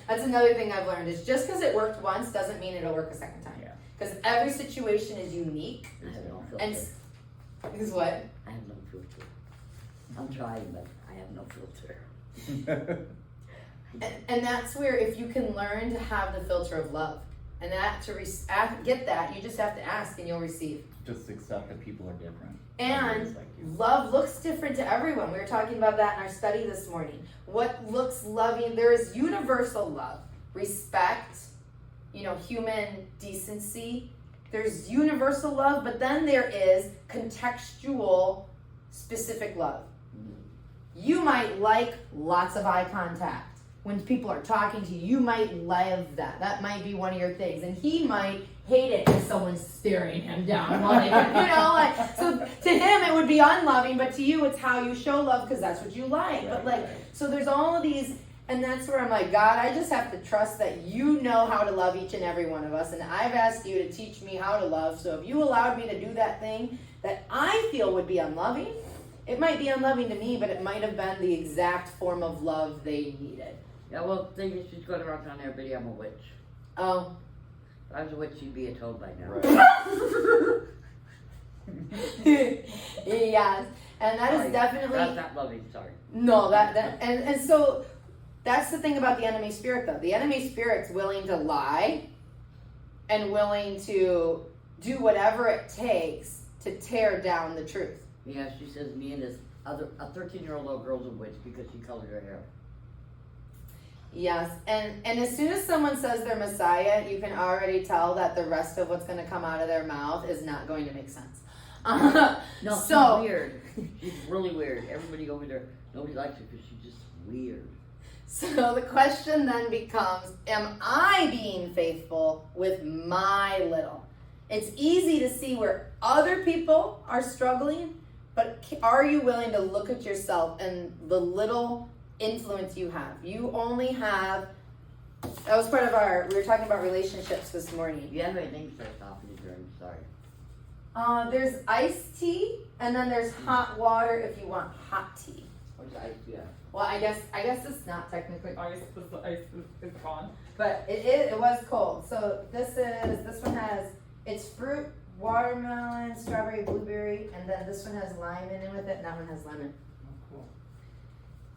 That's another thing I've learned, is just because it worked once doesn't mean it'll work a second time. Because every situation is unique. I have no And filter. is what? I have no filter. I'm trying, but I have no filter. And that's where, if you can learn to have the filter of love, and that get that, you just have to ask and you'll receive. Just accept that people are different. And Everybody's like you. love looks different to everyone. We were talking about that in our study this morning. What looks loving? There is universal love, respect, human decency. There's universal love, but then there is contextual, specific love. You might like lots of eye contact. When people are talking to you, you might love that. That might be one of your things. And he might hate it if someone's staring him down. So to him it would be unloving, but to you it's how you show love, because that's what you like. But so there's all of these, and that's where I'm like, God, I just have to trust that you know how to love each and every one of us. And I've asked you to teach me how to love. So if you allowed me to do that thing that I feel would be unloving, it might be unloving to me, but it might have been the exact form of love they needed. Yeah, well, thing is, she's going around on everybody, I'm a witch. Oh. If I was a witch, she'd be a toad by now. Yes. And that is definitely... That's not loving, sorry. No, and so that's the thing about the enemy spirit, though. The enemy spirit's willing to lie and willing to do whatever it takes to tear down the truth. Yeah, she says me and this a 13-year-old little girl's a witch because she colored her hair. Yes, and as soon as someone says they're Messiah, you can already tell that the rest of what's going to come out of their mouth is not going to make sense. No, so, she's weird. She's really weird. Everybody over there, nobody likes her because she's just weird. So the question then becomes, am I being faithful with my little? It's easy to see where other people are struggling, but are you willing to look at yourself and the little influence you have? You only have, that was part of we were talking about relationships this morning. If you have anything, start stopping to drink, sorry. There's iced tea, and then there's hot water if you want hot tea. What's ice? Yeah. Well, I guess it's not technically ice because the ice is gone, but it was cold. So this one has, it's fruit, watermelon, strawberry, blueberry, and then this one has lime in it with it, and that one has lemon. Oh, cool.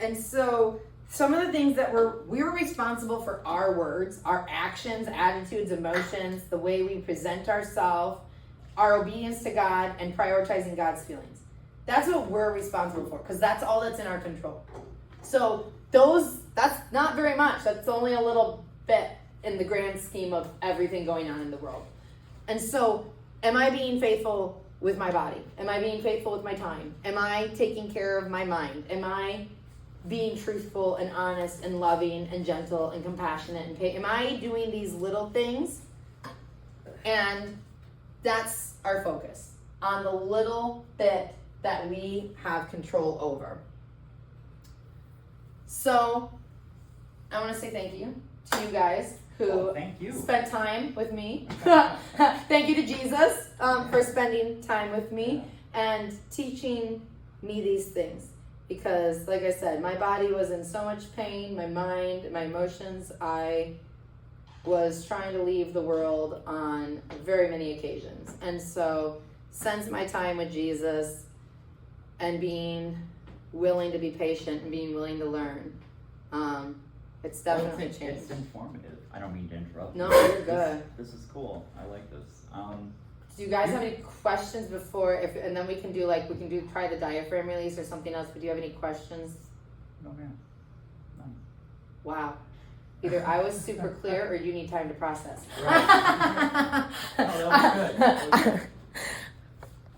And so some of the things that we're responsible for our words, our actions, attitudes, emotions, the way we present ourselves, our obedience to God, and prioritizing God's feelings. That's what we're responsible for, because that's all that's in our control. So that's not very much. That's only a little bit in the grand scheme of everything going on in the world. And so, am I being faithful with my body? Am I being faithful with my time? Am I taking care of my mind? Am I being truthful and honest and loving and gentle and compassionate and am I doing these little things? And that's our focus, on the little bit that we have control over. So I want to say thank you to you guys who thank you. spent time with me. Thank you to Jesus for spending time with me and teaching me these things. Because, like I said, my body was in so much pain, my mind, my emotions. I was trying to leave the world on very many occasions. And so, since my time with Jesus and being willing to be patient and being willing to learn, it's definitely changed. It's informative. I don't mean to interrupt. No, you. you're good. This is cool. I like this. Do you guys have any questions before, and then we can try the diaphragm release or something else, but do you have any questions? No, man. None. Wow. Either I was super clear or you need time to process. Right. No, that was good. That was good.